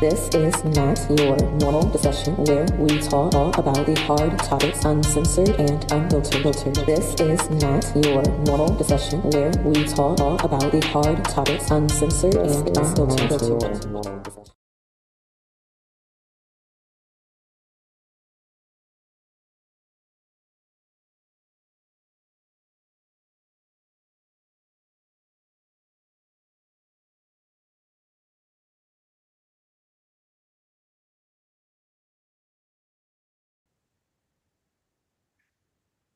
This is not your normal discussion where we talk all about the hard topics uncensored and unfiltered. This is not your normal discussion where we talk all about the hard topics uncensored and unfiltered.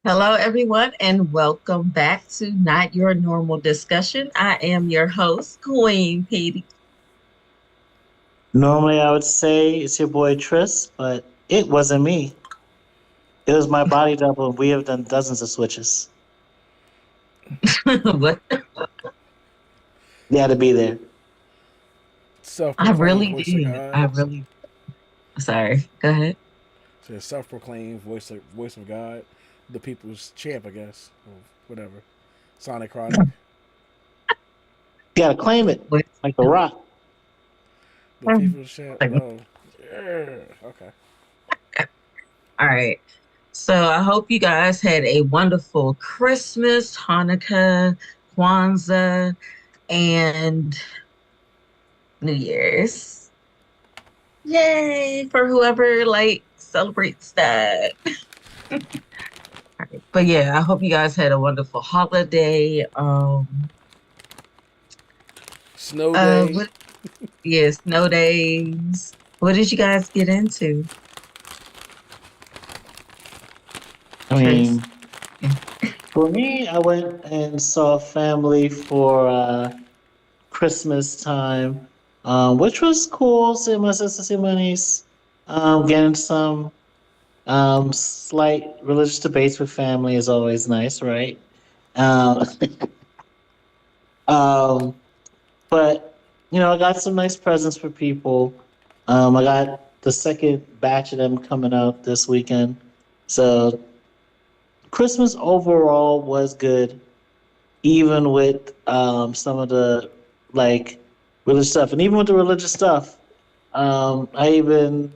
Hello, everyone, and welcome back to Not Your Normal Discussion. I am your host, Queen Pedii. Normally, I would say it's your boy Tryst, but it wasn't me. It was my body double. We have done dozens of switches. What? You had to be there. I Self-proclaimed really voice of did. God. Sorry. Go ahead. Says self-proclaimed voice of God, the people's champ, I guess, or whatever. Sonic Chronic, You got to claim it, What? like The Rock. the people's champ. Oh, yeah. Okay. All right. So I hope you guys had a wonderful Christmas, Hanukkah, Kwanzaa, and New Year's. Yay for whoever celebrates that. Right. But yeah, I hope you guys had a wonderful holiday. Snow day. Snow days. What did you guys get into? I mean, for me, I went and saw family for Christmas time, which was cool. Seeing my sister, seeing my niece, getting some slight religious debates with family is always nice, right? Um, um, but I got some nice presents for people. I got the second batch of them coming out this weekend, so Christmas overall was good, even with some of the like religious stuff, and even with the religious stuff, I even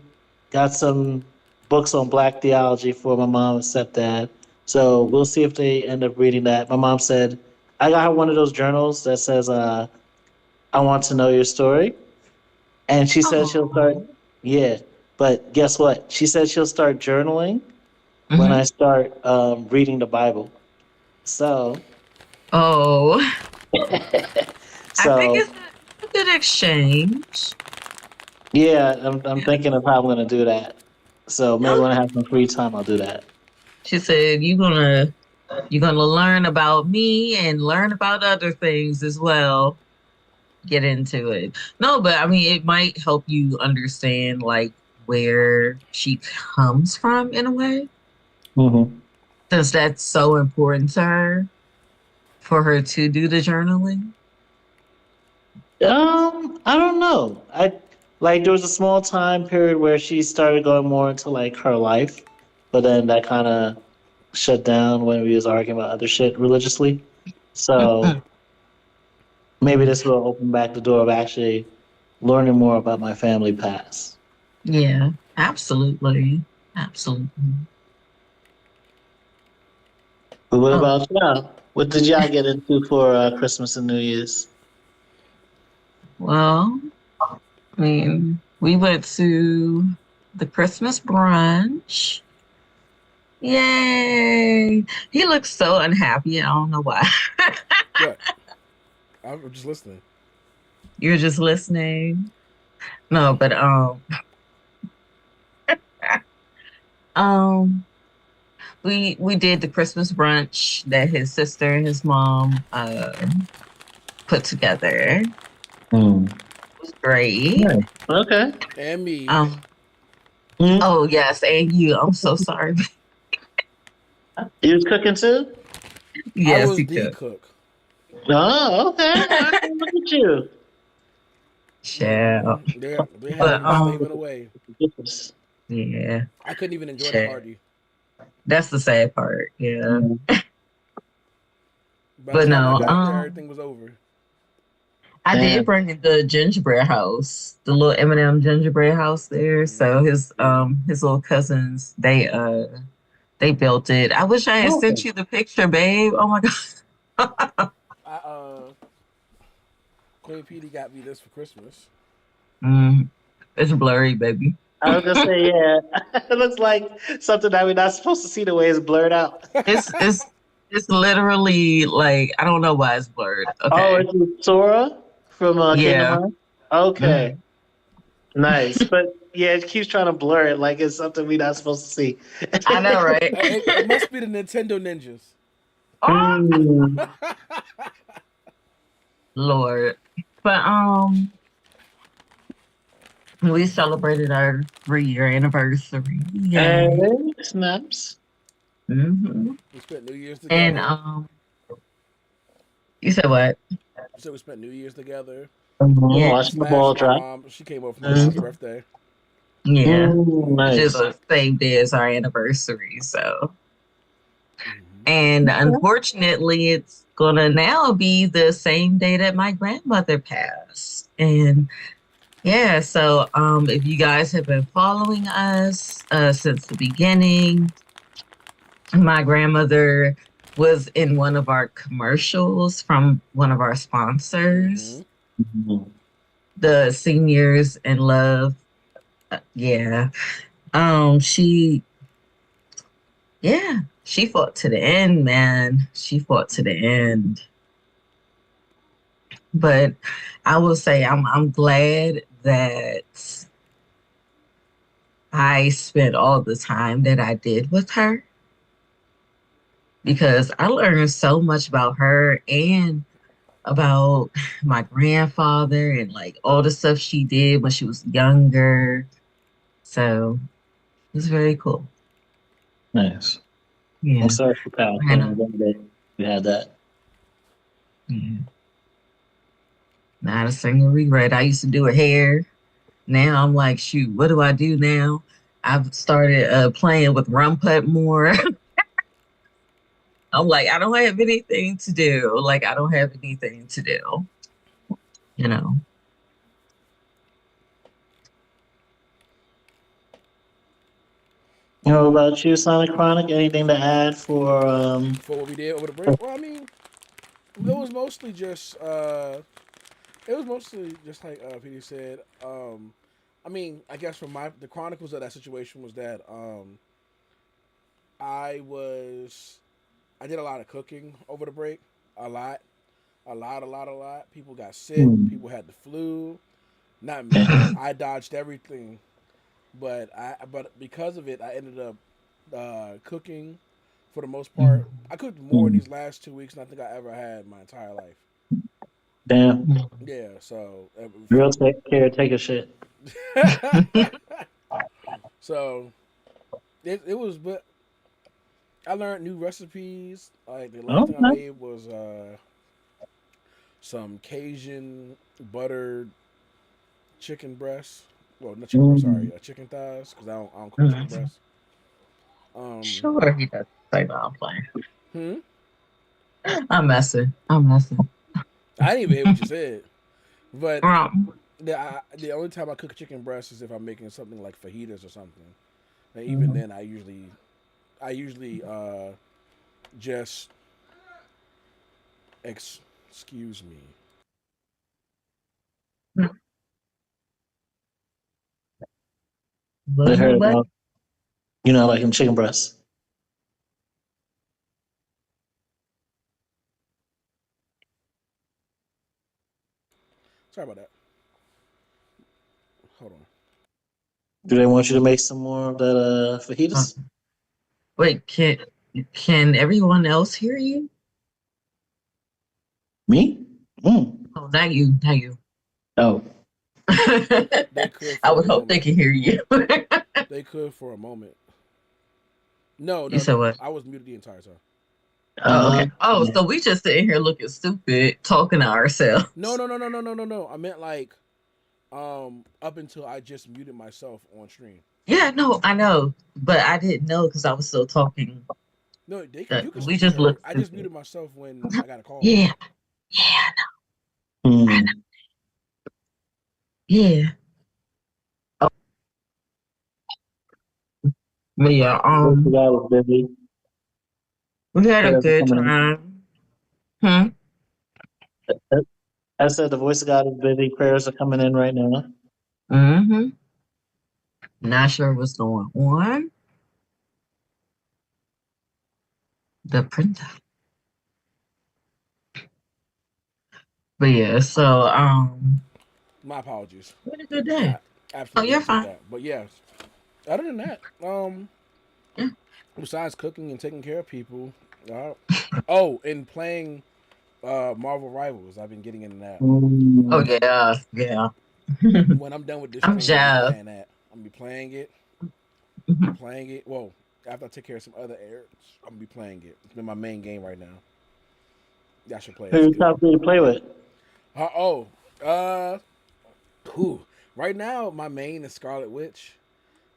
got some books on Black theology for my mom and stepdad. So we'll see if they end up reading that. My mom said I got her one of those journals that says "I want to know your story," and she said she'll start. Yeah, but guess what? She said she'll start journaling when I start reading the Bible. So, Oh, I think so it's a good exchange. yeah, I'm thinking of how I'm gonna do that. So maybe when I have some free time, I'll do that. She said you're gonna learn about me and learn about other things as well. Get into it. No, but I mean it might help you understand where she comes from in a way. hmm Since that's so important to her for her to do the journaling. I don't know. I like there was a small time period where she started going more into like her life, but then that kind of shut down when we was arguing about other shit religiously. So maybe this will open back the door of actually learning more about my family past. Yeah, absolutely. Absolutely. But what Oh, about y'all? What did y'all get into for Christmas and New Year's? well, I mean, we went to the Christmas brunch. Yay! He looks so unhappy. I don't know why. What? I'm just listening. You're just listening. No, but um we did the Christmas brunch that his sister and his mom put together. Hmm. It was great. Yeah. Okay. And me. Um Hmm. oh yes, and you. I'm so sorry. You was cooking too? I Yes, was he the could. cook. Oh, okay. Look at you. Child. They had But me slaving away. yeah, I couldn't even enjoy the child. party. That's the sad part. Yeah. Mm. By the But time I no, got there, everything was over. I did bring the gingerbread house, the little M&M gingerbread house there. So his little cousins, they built it. I wish I had sent you the picture, babe. Oh my god. Queen Pedii got me this for Christmas. It's blurry, baby. I was gonna say, yeah, it looks like something that we're not supposed to see the way it's blurred out. It's literally like I don't know why it's blurred. Oh, Okay. it's Sora from Kingdom Yeah. Hearts. Okay, nice, but yeah, it keeps trying to blur it like it's something we're not supposed to see. I know, right? It must be the Nintendo ninjas. Mm. Lord. But we celebrated our 3-year anniversary. Hey, snaps. Mm-hmm. We spent New Year's together. And you said what? You said we spent New Year's together. Yeah. Watching the ball drop. Mom, she came over for my mom's birthday. Yeah. Nice. Which is the same day as our anniversary, so. And unfortunately, it's gonna now be the same day that my grandmother passed. And yeah, so if you guys have been following us since the beginning, my grandmother was in one of our commercials from one of our sponsors, the Seniors in Love. She fought to the end, man. She fought to the end. But I will say I'm glad that I spent all the time that I did with her, because I learned so much about her and about my grandfather and like all the stuff she did when she was younger. So it was very cool. Nice. Yeah. I'm sorry for passing. We had that. Yeah. Not a single regret. I used to do her hair. Now I'm like, shoot, what do I do now? I've started playing with rum putt more. I'm like, I don't have anything to do. Like, I don't have anything to do. You know. You know about you, Sonic Chronic? Anything to add for what we did over the break? Well, I mean, it was mostly just like Petey said. I mean, I guess from the chronicles of that situation was that I did a lot of cooking over the break. A lot. People got sick. People had the flu. Not me. I dodged everything. But because of it, I ended up cooking for the most part. I cooked more in these last 2 weeks than I think I ever had in my entire life. Damn. Yeah, so real caretaker shit. So it was, but I learned new recipes. Like the last thing I made was some Cajun buttered chicken breast. Well, not chicken breast, sorry, chicken thighs, because I don't cook chicken breast. Sure, he does. Say no, I'm playing. I'm messing. I didn't even hear what you said. But the only time I cook chicken breast is if I'm making something like fajitas or something. And even then, I usually just excuse me. I heard about, like in chicken breast. Sorry about that. Hold on. Do they want you to make some more of that fajitas? Wait, can everyone else hear you? Me? Oh, not you. Oh. I would hope they can hear you. They could for a moment. No. You said what? I was muted the entire time. Oh, okay. So we just sitting here looking stupid, talking to ourselves. No. I meant like, up until I just muted myself on stream. Yeah, no, I know, but I didn't know because I was still talking. No, you can. We just looked. I just muted myself when I got a call. Yeah, I know. Yeah. But yeah, Voice of God is busy. we had a Prayers are good coming time. Hmm. in. I said the voice of God is busy. Prayers are coming in right now. Mm-hmm. Not sure what's going on. The printer. But yeah, so My apologies. we had a good day. I Oh, absolutely you're didn't see fine. that. But yes, other than that, Yeah. besides cooking and taking care of people, oh, and playing Marvel Rivals, I've been getting into that. Oh Mm. yeah, yeah. When I'm done with this I'm stream, I'm gonna be Jeff. playing that. I'm gonna be playing it. Be Mhm. playing it. Whoa! After I take care of some other errands, I'm gonna be playing it. It's been my main game right now. Y'all should play it. Who It's you good. top three to play with? Oh, uh, who? Right now, my main is Scarlet Witch.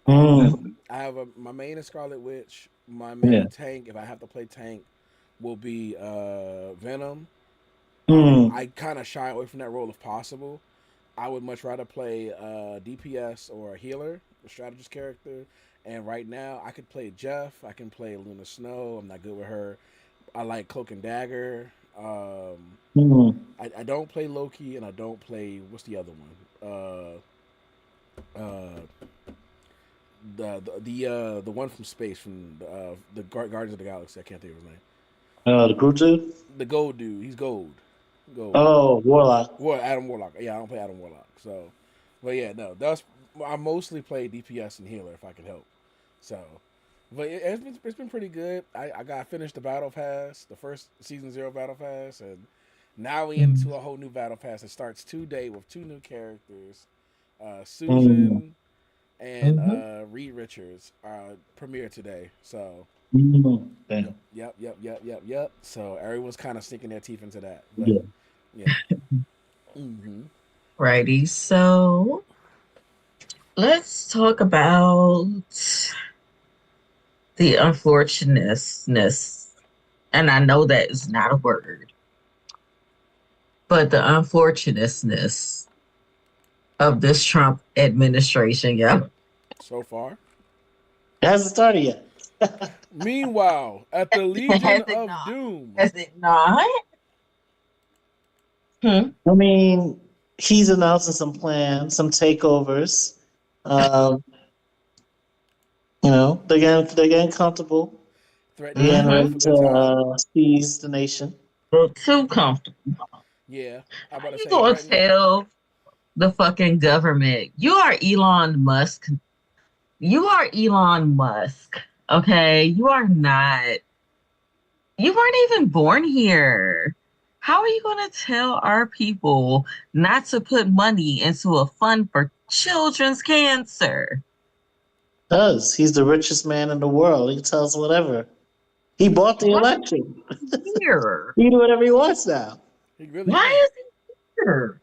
I have my main is Scarlet Witch. My Yeah. main tank, if I have to play tank, will be Venom. Mm. I kind of shy away from that role if possible. I would much rather play DPS or a healer, a strategist character. And right now, I could play Jeff. I can play Luna Snow. I'm not good with her. I like Cloak and Dagger. Mm. I don't play Loki, and I don't play what's the other one? Uh, the one from space from the Guardians of the Galaxy. I can't think of his name. The Groot dude? The gold dude. He's gold. Gold. Oh, Warlock. Well, Adam Warlock. Yeah, I don't play Adam Warlock. So, but yeah, no. That's I mostly play DPS and healer if I can help. So, but it's been pretty good. I got finished the battle pass, the first season 0 battle pass, and now we into a whole new battle pass. It starts today with 2 new characters, Mm. Susan and Mhm. Reed Richards premiere today. So. Mm. Damn. Yep. So everyone's kind of sinking their teeth into that. But Yeah. yeah. Mm-hmm. Righty. So let's talk about the unfortunateness. And I know that is not a word, but the unfortunateness of this Trump administration. Yeah. So far. It hasn't started yet. Meanwhile, at the Has Legion it of not? Doom. Has it not? Hmm. I mean, he's announcing some plans, some takeovers. Um, they're getting comfortable. They're Threatening getting people Mm-hmm. ready with their time. to seize the nation. But too comfortable. Yeah. I'm How about to you say gonna threaten. tell the fucking government you are Elon Musk? You are Elon Musk. Okay, you are not. You weren't even born here. How are you going to tell our people not to put money into a fund for children's cancer? Does he's the richest man in the world? He tells whatever. He bought the Why election. is he here? He can do whatever he wants now. He really Why can. is he here?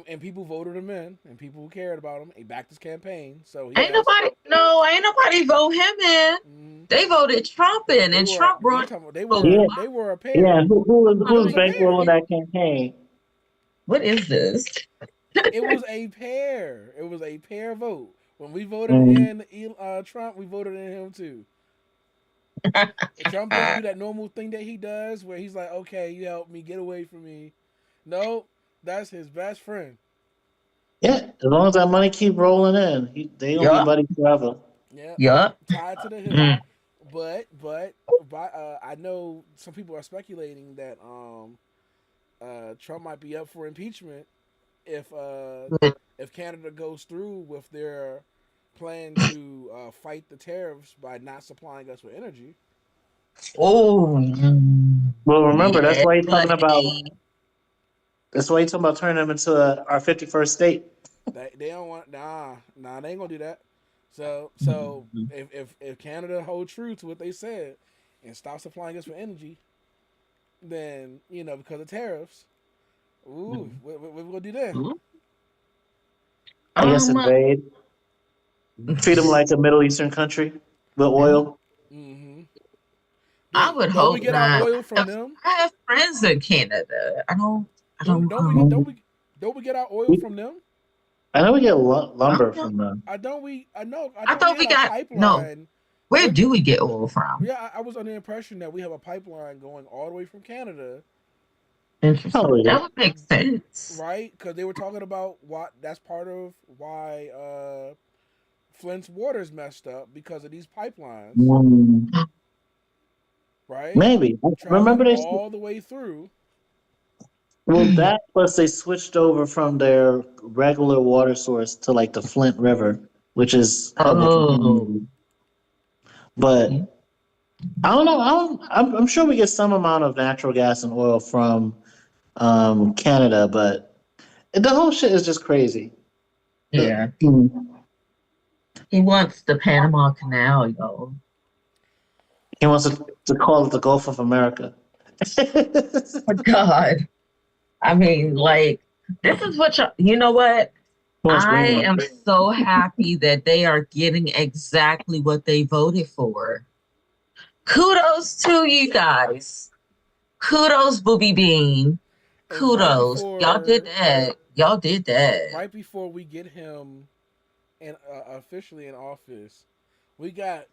And people voted him in, and people who cared about him, he backed his campaign. So he Ain't has. nobody, no, ain't nobody vote him in. Mm, They voted Trump in, they and were. Trump You brought talking about? Yeah, They were a yeah. pair. Who It was was a pair. bankrolling that campaign? What is this? It was a pair. It was a pair vote. When we voted Mm. in Trump, we voted in him too. Trump didn't do that normal thing that he does, where he's like, "Okay, you help me, get away from me." No, that's his best friend. Yeah, as long as that money keep rolling in, they gonna be Yup, buddies forever. Yeah, yup. tied to the hip. Mm. But I know some people are speculating that Trump might be up for impeachment if Canada goes through with their plan to fight the tariffs by not supplying us with energy. Oh, Well, remember yeah, buddy. that's why he's talking about turning them into our 51st state. They don't want they ain't gonna do that. So if Canada hold true to what they said and stop supplying us with energy, then because of tariffs, what we gonna do then? I guess Um, invade, treat them like a Middle Eastern country with oil. Mm-hmm. I would Don't we hope get our not. oil from them? I have friends in Canada. I don't. Don't we get our oil from them? I know we get I lumber don't know. from them. I don't we I know I I thought we thought we had a got no. pipeline. Where We're, do we get oil from? yeah, I was under the impression that we have a pipeline going all the way from Canada, Interesting. Oh yeah. That would make sense. right? Because they were talking about what that's part of why Flint's water's messed up because of these pipelines, Mm, right? maybe. Traveling Remember they all the way through. well that plus they switched over from their regular water source to like the Flint River, which is heavily Oh, contaminated. But I don't know. I'm sure we get some amount of natural gas and oil from Canada, but the whole shit is just crazy. yeah. Mm. He wants the Panama Canal, yo. He wants to call it the Gulf of America. Oh, God. I mean, like, this is what you know what? Wants I Greenland. am so happy that they are getting exactly what they voted for. Kudos to you guys. Kudos, Booby Bean. And Kudos. Y'all did that. Y'all did that. right before we get him and officially in office, we got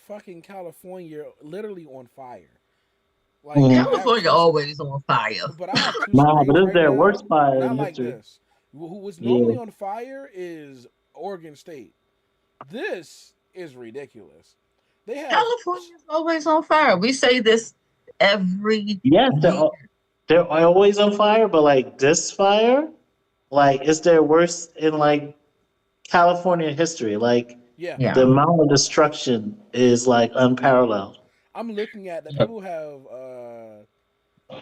fucking California literally on fire. Like Mm. I have California always on fire. but I have two Nah, but screens it's right their now. worst fire Not in like history. this. Who was Yeah. normally on fire is Oregon State. This is ridiculous. They have California's always on fire. We say this every Yes, year. they're always on fire, but like this fire, like it's their worst in like California history. Like yeah. the Yeah. amount of destruction is like unparalleled. I'm looking at that. People have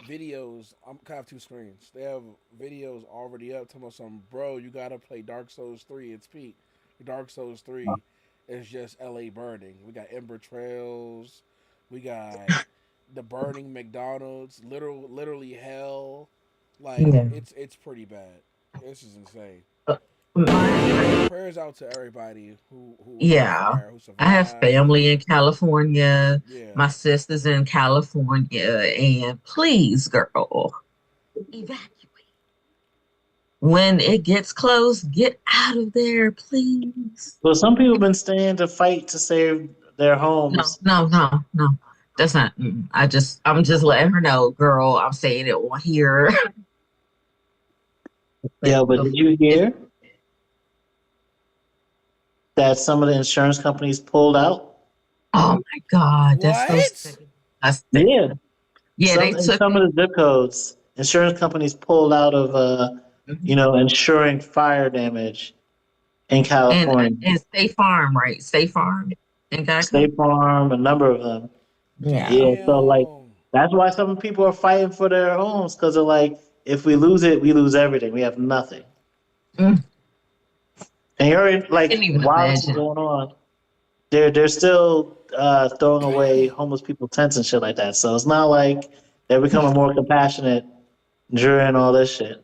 videos. I'm kind of two screens. They have videos already up. Talking about some bro. You gotta play Dark Souls 3. It's peak. Dark Souls 3 is just LA burning. We got Ember Trails. We got the burning McDonald's. Literally hell. Like Yeah. it's pretty bad. This is insane. My Prayers out to everybody who was on Yeah. fire, who I have survived. family in California. Yeah. My sister's in California. And please, girl, evacuate. When it gets close, get out of there, please. Well, some people have been staying to fight to save their No, homes. no, no, no. That's not. I'm just letting her know, girl. I'm saying it on here. Yeah, but did you hear that some of the insurance companies pulled out? Oh my God, that's so What? sick. Yeah, Yeah, yeah. They in took. some of the zip codes, insurance companies pulled out of insuring fire damage in and California. and State Farm, right? State Farm and Geico. State Farm, a number of them. Yeah. Yeah, so like Damn. that's why some people are fighting for their homes because they're like, if we lose it, we lose everything. We have nothing. Mm. And you're in, I can't even while this is imagine. going on, they're still throwing away homeless people tents and shit like that. So it's not like they're becoming more compassionate during all this shit.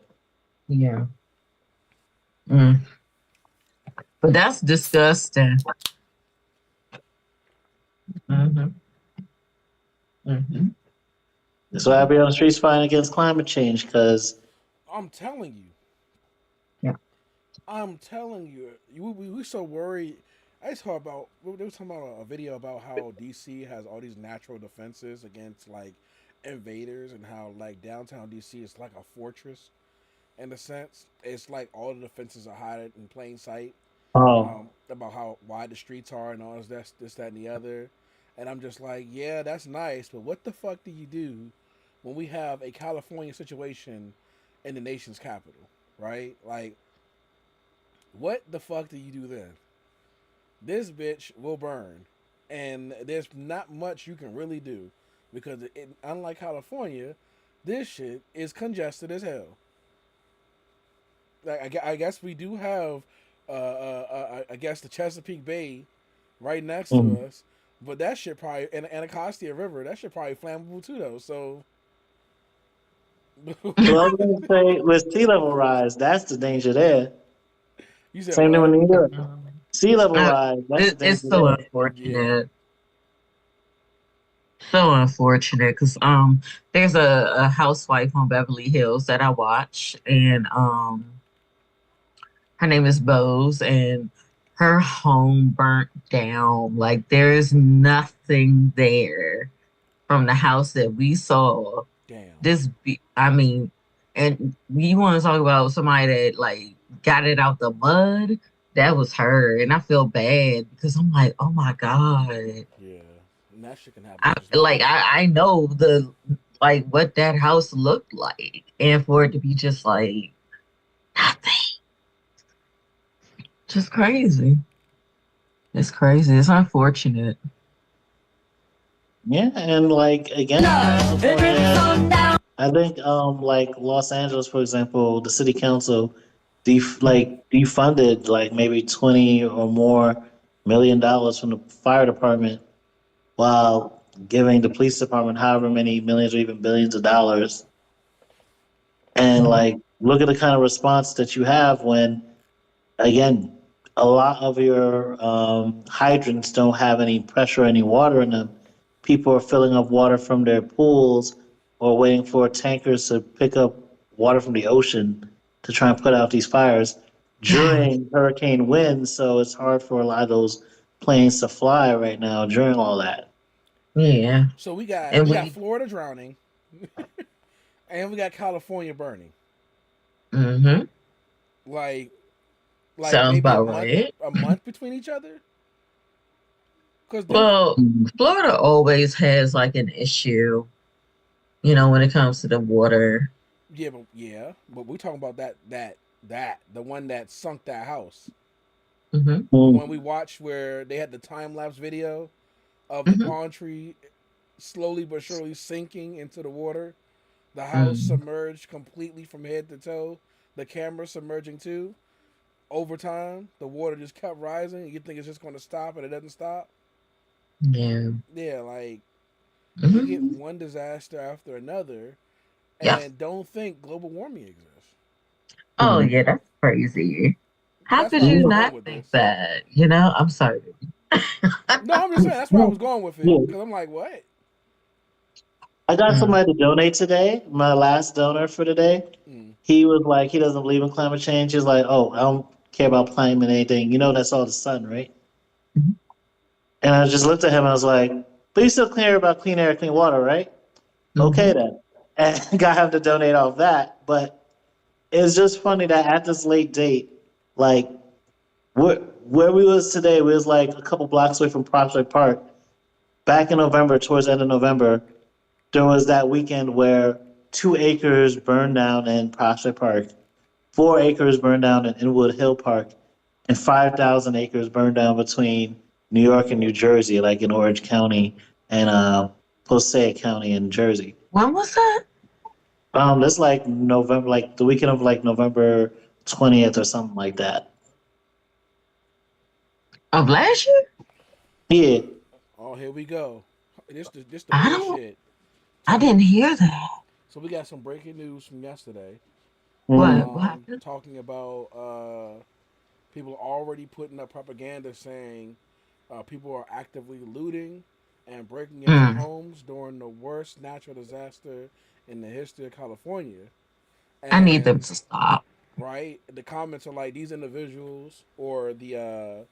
Yeah. Mm. But that's disgusting. Mm-hmm. Mm-hmm. That's why I be on the streets fighting against climate change because I'm telling you. Yeah. I'm telling you. We so worried. I just heard about. They were talking about a video about how DC has all these natural defenses against like invaders, and how like downtown DC is like a fortress. In a sense, it's like all the defenses are hidden in plain sight. About how wide the streets are and all this, that, and the other. And I'm just like, yeah, that's nice, but what the fuck do you do when we have a California situation in the nation's capital, right? Like, what the fuck do you do then? This bitch will burn, and there's not much you can really do because unlike California, this shit is congested as hell. Like, I guess we do have, I guess the Chesapeake Bay right next to us, but that shit probably and the Anacostia River, that shit probably flammable too though. So, well, I was gonna say with sea level rise, that's the danger there. you said Same thing what? with New York. Sea level Uh, rise, that's the it's danger so there. unfortunate. So unfortunate because there's a housewife on Beverly Hills that I watch, and Her name is Bose, and her home burnt down. Like there's nothing there from the house that we saw. Damn. I mean, and you want to talk about somebody that like got it out the mud? That was her, and I feel bad because I'm like, oh my god, Yeah. And that shit can happen. I know the like what that house looked like, and for it to be just like nothing, just crazy. It's crazy. It's unfortunate. Yeah, and like again, I think like Los Angeles, for example, the city council defunded like maybe 20 or more $1 million from the fire department while giving the police department however many millions or even billions of dollars. And like look at the kind of response that you have when again a lot of your hydrants don't have any pressure, any water in them. People are filling up water from their pools or waiting for tankers to pick up water from the ocean to try and put out these fires during hurricane winds. So it's hard for a lot of those planes to fly right now during all that. Yeah. So we got Florida drowning, and we got California burning. Mm-hmm. Like sounds maybe about right. A month between each other. Well, Florida always has like an issue, when it comes to the water. Yeah, but we're talking about that the one that sunk that house. Mm-hmm. When we watched where they had the time lapse video of the palm tree slowly but surely sinking into the water, the house submerged completely from head to toe, the camera submerging too. Over time, the water just kept rising. You think it's just going to stop, and it doesn't stop. Yeah. Yeah, like we get one disaster after another, and don't think global warming exists. Oh yeah, that's crazy. How could you not think that? I'm sorry. No, I'm just saying that's where I was going with it because I'm like, what? I got somebody to donate today. My last donor for today. He was like, he doesn't believe in climate change. He's like, oh, I don't care about climate anything. That's all the sun, right? Mm-hmm. And I just looked at him and I was like, but you still care about clean air, clean water, right? Mm-hmm. Okay then. And got him to donate off that. But it's just funny that at this late date, like where we was today, we was like a couple blocks away from Prospect Park. Back in November, towards the end of November, there was that weekend where 2 acres burned down in Prospect Park, 4 acres burned down in Inwood Hill Park, and 5,000 acres burned down between New York and New Jersey, like in Orange County and Passaic County in Jersey. When was that? That's like November, like the weekend of like November 20th or something like that. Of last year? Yeah. Oh, here we go. This the bullshit. I didn't hear that. So we got some breaking news from yesterday. What happened? Talking about people already putting up propaganda saying people are actively looting and breaking into homes during the worst natural disaster in the history of California. And, I need them to stop. Right? The comments are like, these individuals, or the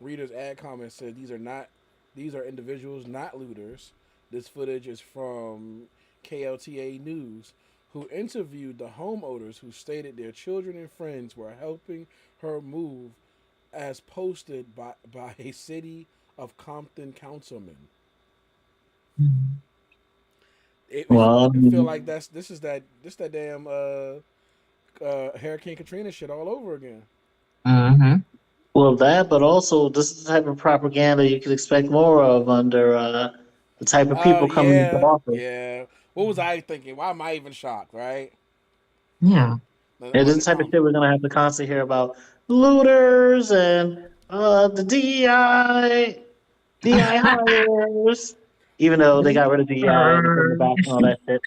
reader's ad comment said these are individuals, not looters. This footage is from KLTA News, who interviewed the homeowners who stated their children and friends were helping her move, as posted by a city of Compton councilman. I feel like this that damn Hurricane Katrina shit all over again. Mm-hmm. Well, that, but also this is the type of propaganda you could expect more of under the type of people coming into office. Yeah. What was I thinking? Why am I even shocked, right? Yeah. And this is the type of shit we're going to have to constantly hear about looters and the DEI hires, even though they got rid of DEI and put back and all that shit.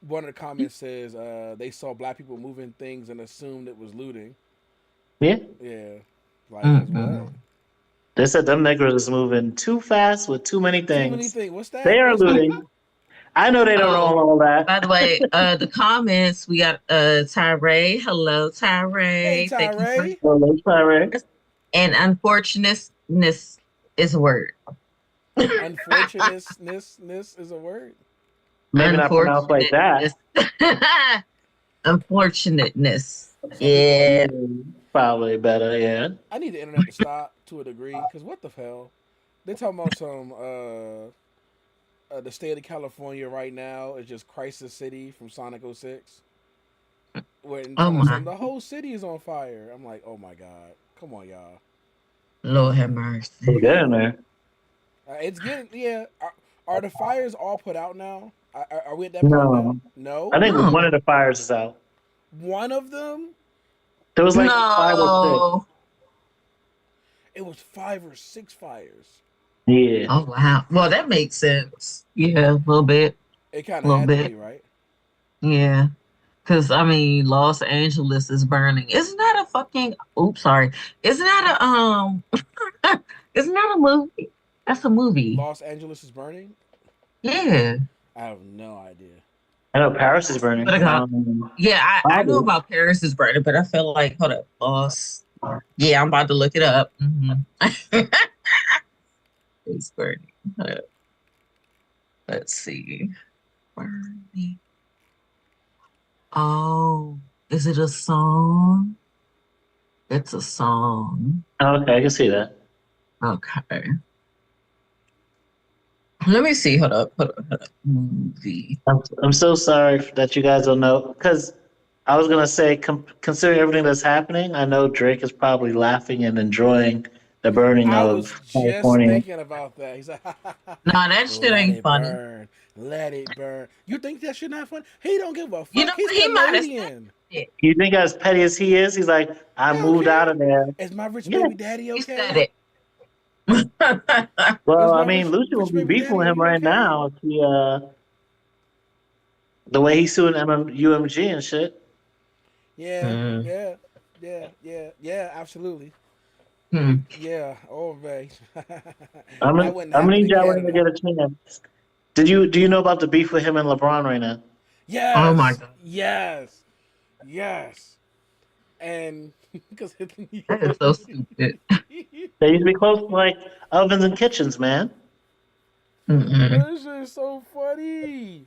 One of the comments says they saw black people moving things and assumed it was looting. Yeah. Yeah. Like, what? They said them niggas is moving too fast with too many things. What's that? They are looting. I know they don't know Oh, all that. by the way, the comments we got Tyree. Hello, Hey, Tyree. Thank you for Tyree. Well, let's try, right? and unfortunateness is a word. Unfortunateness is a word. Maybe not pronounced like that. Unfortunateness. Unfortunateness. Some people are. Yeah. Probably better, yeah. I need the internet to stop to a degree, because what the hell? They talking about some the state of California right now is just Crisis City from Sonic '06. Where and Oh talking about some my the whole city is on fire. I'm like, oh my god, come on, y'all. Lord have mercy. We'll get in there. It's getting Are the fires all put out now? Are we at that point now? No. I No, think No. one of the fires is out. one of them. There was like 5 or 6. No. It was 5 or 6 fires. Yeah. Oh wow. Well, that makes sense. Yeah, a little bit. It kind A of little had to bit. be, right? Yeah. Because I mean, Los Angeles is burning. Isn't that a fucking? Oops, sorry. Isn't that isn't that a movie? That's a movie. Los Angeles is burning. Yeah. I have no idea. I know Paris is burning. But I got, yeah, I know Probably. about Paris is burning, but I feel like hold up, Los. Yeah, I'm about to look it up. It's burning. Hold up. Let's see. Burning. Oh, is it a song? It's a song. Okay, I can see that. Okay. Let me see. Hold up. Hold up. Movie. I'm so sorry that you guys don't know, because I was gonna say, considering everything that's happening, I know Drake is probably laughing and enjoying the burning I was of just California. thinking about that. He's like, No, that shit let ain't it funny. burn, let it burn. You think that shit not funny? He don't give a fuck. You know, He's he might have Canadian. said it. You think as petty as he is, he's like, I He don't moved out care. of there. Is my rich Yeah. baby daddy He okay? said it. Well, Is I my mean, Lucy will rich be baby beefing with daddy him right okay? now if he, the way he's suing UMG and shit. Yeah, Hmm. yeah, absolutely. Hmm. Yeah, oh man. I'm That gonna, wouldn't I'm gonna happen need in y'all when you Canada. get a chance. Do you know about the beef with him and LeBron right now? Oh my Yes, god. yes, yes. And because That is so stupid. They used to be close to like ovens and kitchens, man. Mm-mm. this is so funny.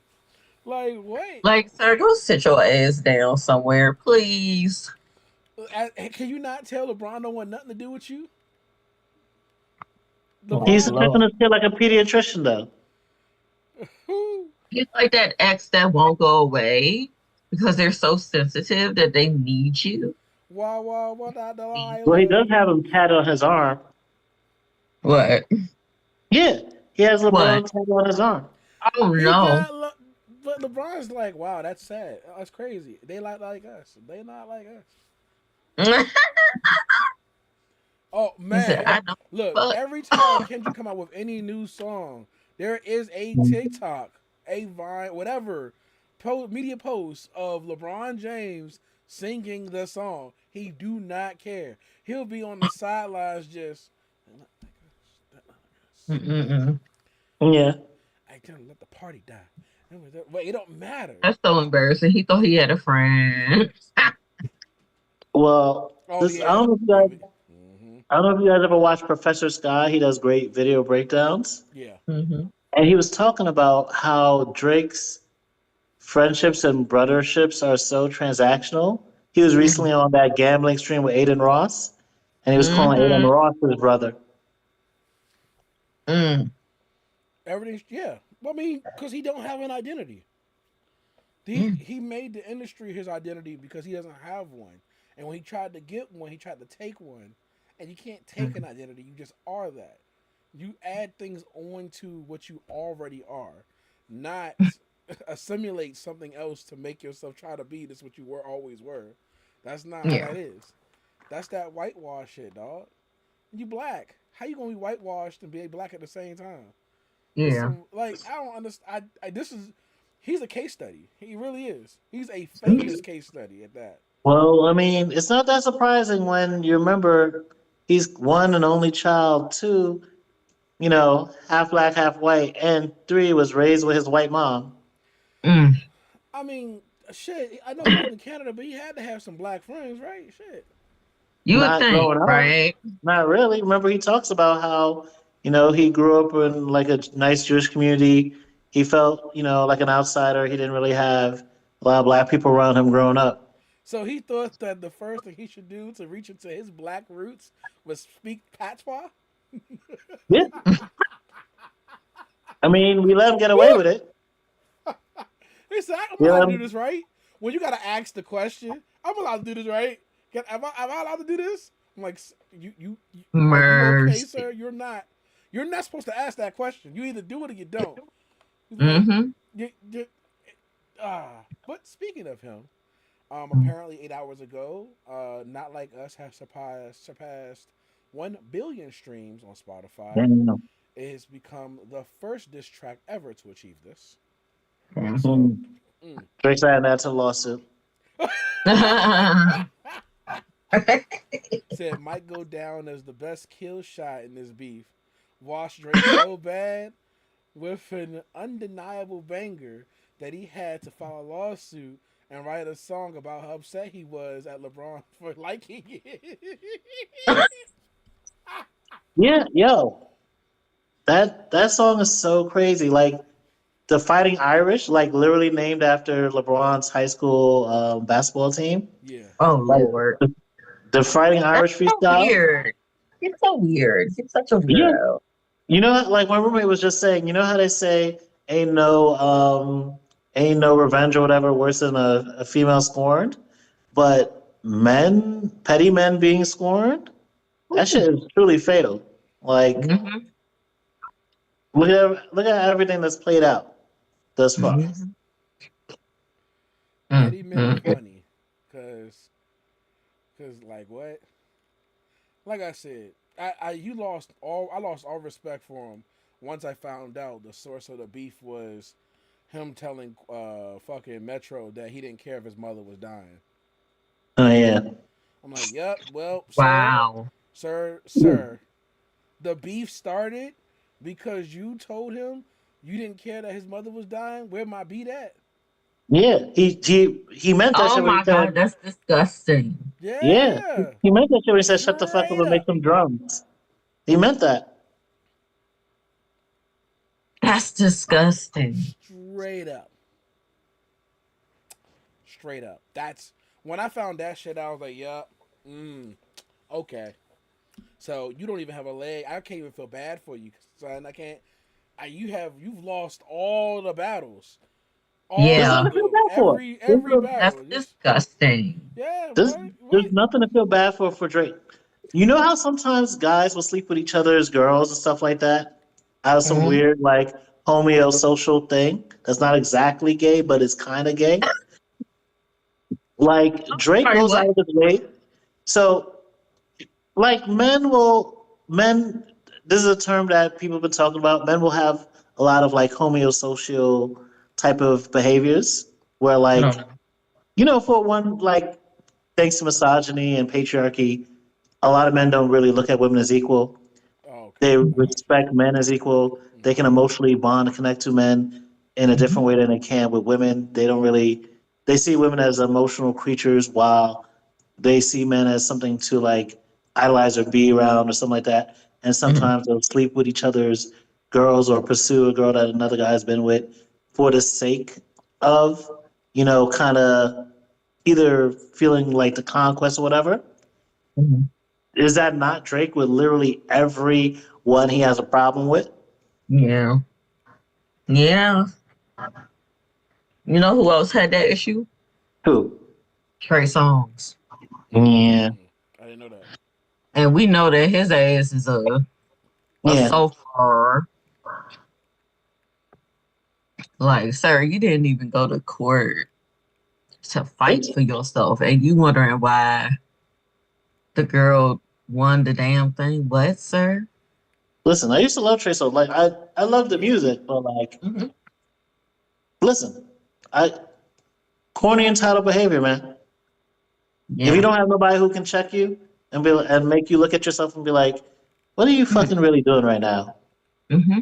Like, wait, Like, sir, go sit your ass down somewhere, please. can you not tell LeBron don't want nothing to do with you? He used Oh to LeBron, check on Lord. his kid like a pediatrician, though. who? He's like that ex that won't go away because they're so sensitive that they need you. What, not Well, he Delilah? does have him tatted on his arm. What? Yeah, he has What? LeBron tattooed on his arm. Oh He no. got, but LeBron's like, wow, that's sad. That's crazy. They like us. They not like us. Oh He said, man, I don't look! fuck. Every time Kendrick come out with any new song, there is a TikTok, a Vine, whatever, media post of LeBron James singing the song. He do not care. He'll be on the sidelines just. Mm-mm-mm. Yeah. I can't let the party die. But it don't matter. That's so embarrassing. He thought he had a friend. Well, Oh this yeah, maybe. Mm-hmm. I don't know if you guys ever watched Professor Sky. He does great video breakdowns, Yeah. Mm-hmm. and he was talking about how Drake's friendships and brotherships are so transactional. He was recently on that gambling stream with Aiden Ross, and he was calling Aiden Mm-hmm. Ross his brother. Mm. Everything's yeah. Well, I mean, because he don't have an identity. Mm. He made the industry his identity because he doesn't have one. And when he tried to get one, he tried to take one. And you can't take an identity. You just are that. You add things onto what you already are, not assimilate something else to make yourself try to be this what you always were. That's not how Yeah. that is. That's that whitewash shit, dog. You black. How you gonna be whitewashed and be black at the same time? It's Yeah. some, like I don't understand. He's a case study. He really is. He's a famous case study at that. Well, I mean, it's not that surprising when you remember he's one and only child, two, half black, half white, and three was raised with his white mom. Mm. I mean, shit. I know he lived in Canada, but he had to have some black friends, right? Shit. You would Not think, growing up. right? Not really. Remember, he talks about how, he grew up in like a nice Jewish community. He felt, like an outsider. He didn't really have a lot of black people around him growing up. So he thought that the first thing he should do to reach into his black roots was speak patois. Yeah. I mean, we let him get away with it. He said, "I'm We allowed let to do him, this, right? When you gotta ask the question, I'm allowed to do this, right? Am I allowed to do this?" I'm like, you are you okay, Mercy. sir? You're not. You're not supposed to ask that question. You either do it or you don't. He's like, Mm-hmm. you, but speaking of him, apparently 8 hours ago, Not Like Us has surpassed 1 billion streams on Spotify. damn. It has become the first diss track ever to achieve this. So, Hmm. mm. Drake's adding that to the lawsuit. Said might go down as the best kill shot in this beef. Washed Drake so bad with an undeniable banger that he had to file a lawsuit and write a song about how upset he was at LeBron for liking it. Yeah, yo, that song is so crazy. Like the Fighting Irish, like literally named after LeBron's high school basketball team. Yeah. Oh Like Lord. the Fighting That's Irish so freestyle. weird. He's so weird. He's such a Yeah, weirdo. like my roommate was just saying. You know how they say ain't no revenge or whatever worse than a female scorned, but petty men being scorned, that shit is truly fatal. Like Mm-hmm. look at everything that's played out thus far. Mm-hmm. Petty men are Mm-hmm. funny. Cause like what? Like I said, I lost all respect for him once I found out the source of the beef was him telling fucking Metro that he didn't care if his mother was dying. Oh yeah. I'm like, yep, well, Wow. sir, the beef started because you told him you didn't care that his mother was dying. Where my beat at? Yeah, he meant that Oh shit when he my God, said, that's disgusting. yeah, Yeah, he meant that shit when he said, shut the fuck up straight and make up, some drums. He meant that. That's disgusting. straight up, straight up. That's when I found that shit. I was like, yup, okay. So you don't even have a leg. I can't even feel bad for you, son. I can't. You've lost all the battles, There's all Yeah, nothing of to feel them, bad for. every that's battle. Just disgusting. yeah, There's, right, there's right. nothing to feel bad for Drake. You know how sometimes guys will sleep with each other's girls and stuff like that? Out of some Mhm. weird, like, homosocial thing that's not exactly gay, but it's kind of gay? Like, Drake Sorry, goes out what? of his way. So, like, men, this is a term that people have been talking about. Men will have a lot of, like, homosocial type of behaviors where, like, No. for one, like, thanks to misogyny and patriarchy, a lot of men don't really look at women as equal. Oh, okay, They I got you. respect men as equal. They can emotionally bond and connect to men in a Mhm. different way than they can with women. They don't really, they see women as emotional creatures while they see men as something to like idolize or be around or something like that. And Mhm. sometimes they'll sleep with each other's girls or pursue a girl that another guy has been with for the sake of, kind of either feeling like the conquest or whatever. Mhm. Is that not Drake with literally every one he has a problem with? Yeah. Yeah. You know who else had that issue? Who? Trey Songz. Yeah. I didn't know that. And we know that his ass is a Yeah. sulfur. Like, sir, you didn't even go to court to fight It's, for yourself. And you wondering why the girl won the damn thing. What, sir? listen, I used to love Trey Songz. Like I love the music, but like, Hmm. listen, I corny entitled behavior, man. If you Yeah. don't have nobody who can check you and and make you look at yourself and be like, what are you fucking really doing right now? Mm-hmm.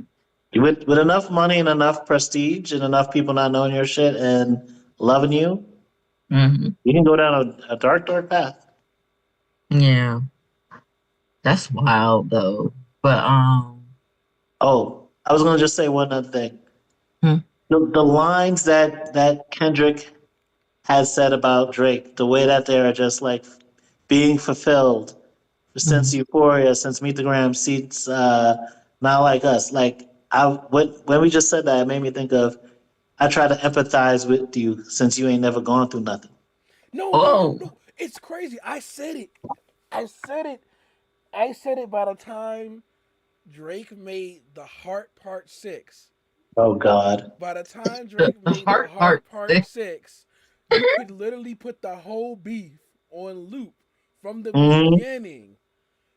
With enough money and enough prestige and enough people not knowing your shit and loving you, Hmm. you can go down a dark, dark path. Yeah, that's wild though. But Oh, I was gonna just say one other thing. hmm, The lines that Kendrick has said about Drake, the way that they are just like being fulfilled since hmm. Euphoria, since Meet the Graham, since Not Like Us. Like when we just said that, it made me think of I try to empathize with you since you ain't never gone through nothing. No, no, no, Oh, no. It's crazy. I said it. I said it. I said it by the time Drake made the Heart Part 6. Oh God. By the time the Drake made the heart part. Heart Part 6, you could literally put the whole beef on loop from the Mm, beginning.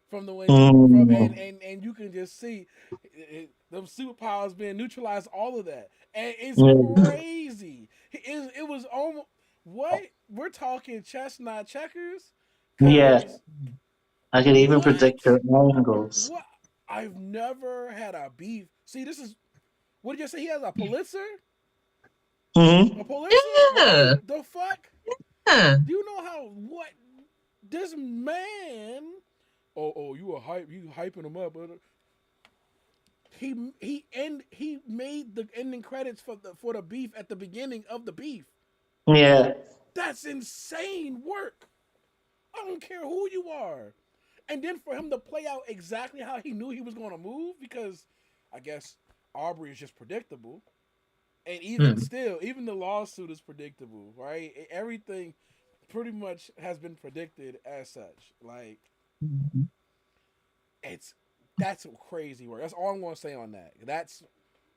From the when you from mm, and you can just see them superpowers being neutralized, all of that, and it's mm. crazy. It was almost what we're talking chestnut checkers, Yeah, cause I could even what predict your angles. what I've never had a beef. See, this is what did you say? He has a Pulitzer, Hmm. a Pulitzer, right? Yeah, The fuck? yeah. Do you know how what this man? Oh, you a hype? You hyping him up? But he made the ending credits for the beef at the beginning of the beef. Yeah. That's insane work. I don't care who you are. And then for him to play out exactly how he knew he was going to move, because I guess Aubrey is just predictable. And even Hmm. still, even the lawsuit is predictable, right? Everything pretty much has been predicted as such. Like Mhm. it's that's crazy work. That's all I'm going to say on that. That's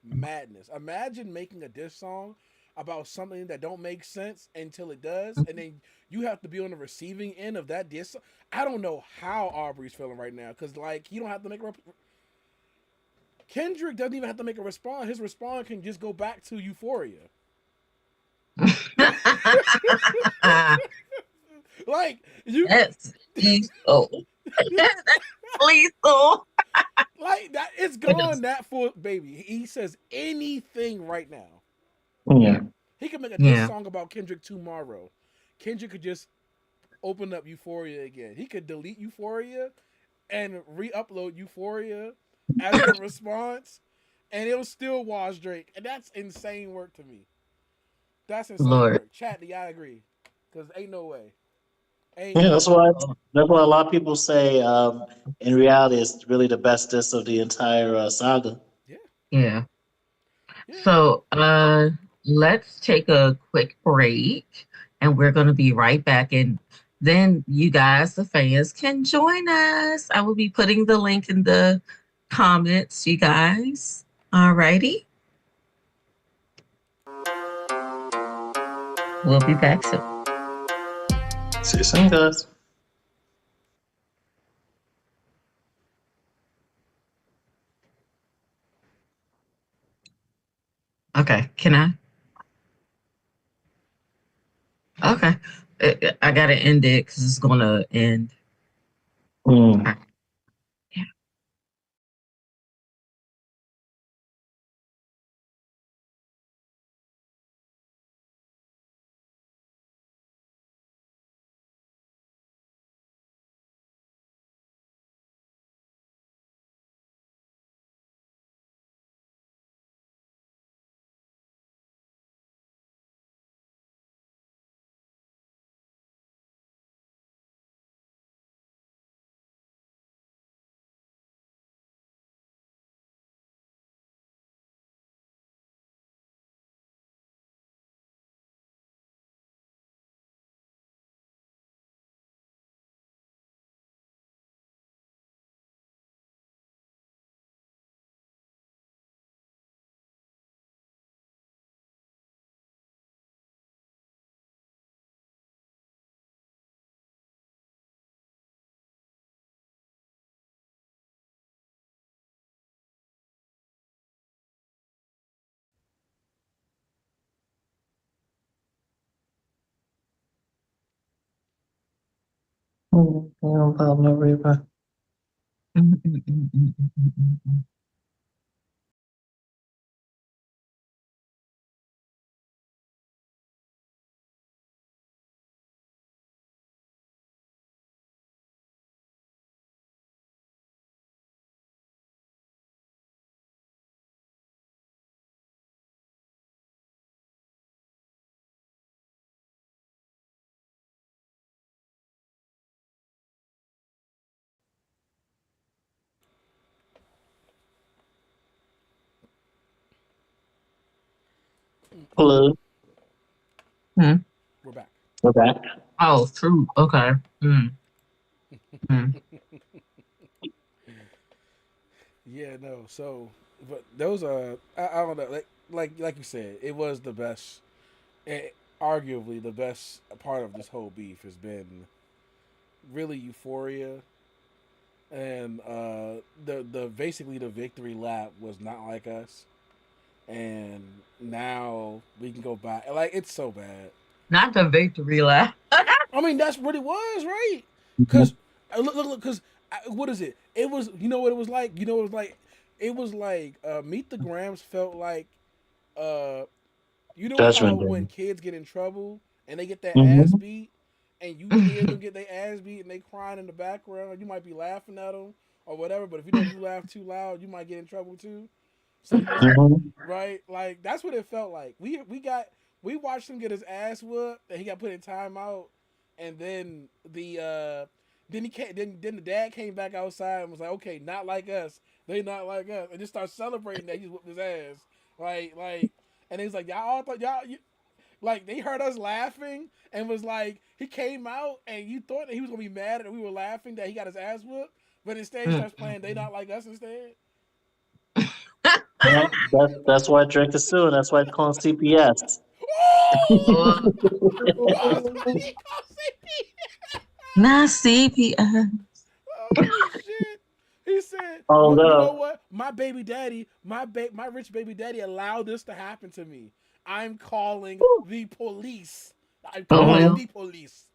madness. Imagine making a diss song about something that don't make sense until it does, and then you have to be on the receiving end of that diss. I don't know how Aubrey's feeling right now because like he don't have to make a. Kendrick doesn't even have to make a response. His response can just go back to Euphoria. Like you, That's lethal. That's lethal. like that. It's It is. gone that full, baby. He says anything right now. Yeah. He could make a diss Yeah, song about Kendrick tomorrow. Kendrick could just open up Euphoria again. He could delete Euphoria and re-upload Euphoria as the response, and it'll still wash Drake. And that's insane work to me. That's insane Lord. work. Chat, do y'all agree? Because ain't no way. Ain't Yeah, no way. that's why a lot of people say in reality it's really the best diss of the entire saga. Yeah, Yeah. yeah. So let's take a quick break and we're gonna be right back, and then you guys, the fans, can join us. I will be putting the link in the comments, you guys. All righty. We'll be back soon. See you soon, guys. Okay, can I? Okay. I gotta end it because it's gonna end. Mm. All right. Yeah. No problem, no river. Mm, mm, mm, mm, mm, mm, mm. Hello. Hmm. We're back. We're back. Oh, true. Okay. Mm. Yeah, no. So, but those are I don't know. Like you said, it was the best. Arguably, the best part of this whole beef has been really Euphoria, and the basically the victory lap was Not Like Us, and now we can go back. Like it's so bad. Not the victory lap. I mean, that's what it was, right? Mhm. Because look, because what is it? It was, you know what it was like. You know what it was like. It was like Meet the Grams felt like, uh, you know how Judgment when Day. kids get in trouble and they get their ass Mm-hmm. beat, and you hear them get their ass beat and they crying in the background. You might be laughing at them or whatever, but if you know if you laugh too loud, you might get in trouble too. So you just Mm-hmm. right, like that's what it felt like. We watched him get his ass whooped, and he got put in timeout, and then then the dad came back outside and was like, okay, not like us, they not like us, and just start celebrating that he's whooped his ass, like, and he's like, y'all all thought like they heard us laughing and was like, he came out and you thought that he was gonna be mad that we were laughing that he got his ass whooped, but instead he starts playing they not like us instead. Yeah, that's why Drake is suing. That's why it's called CPS. Oh! Oh, Oh, that's what he called CP. not CPS. Oh shit! He said, Oh "Well, you know no. what? My baby daddy, my rich baby daddy, allowed this to happen to me. I'm calling the police. I'm Oh calling Mm-hmm. well. the police.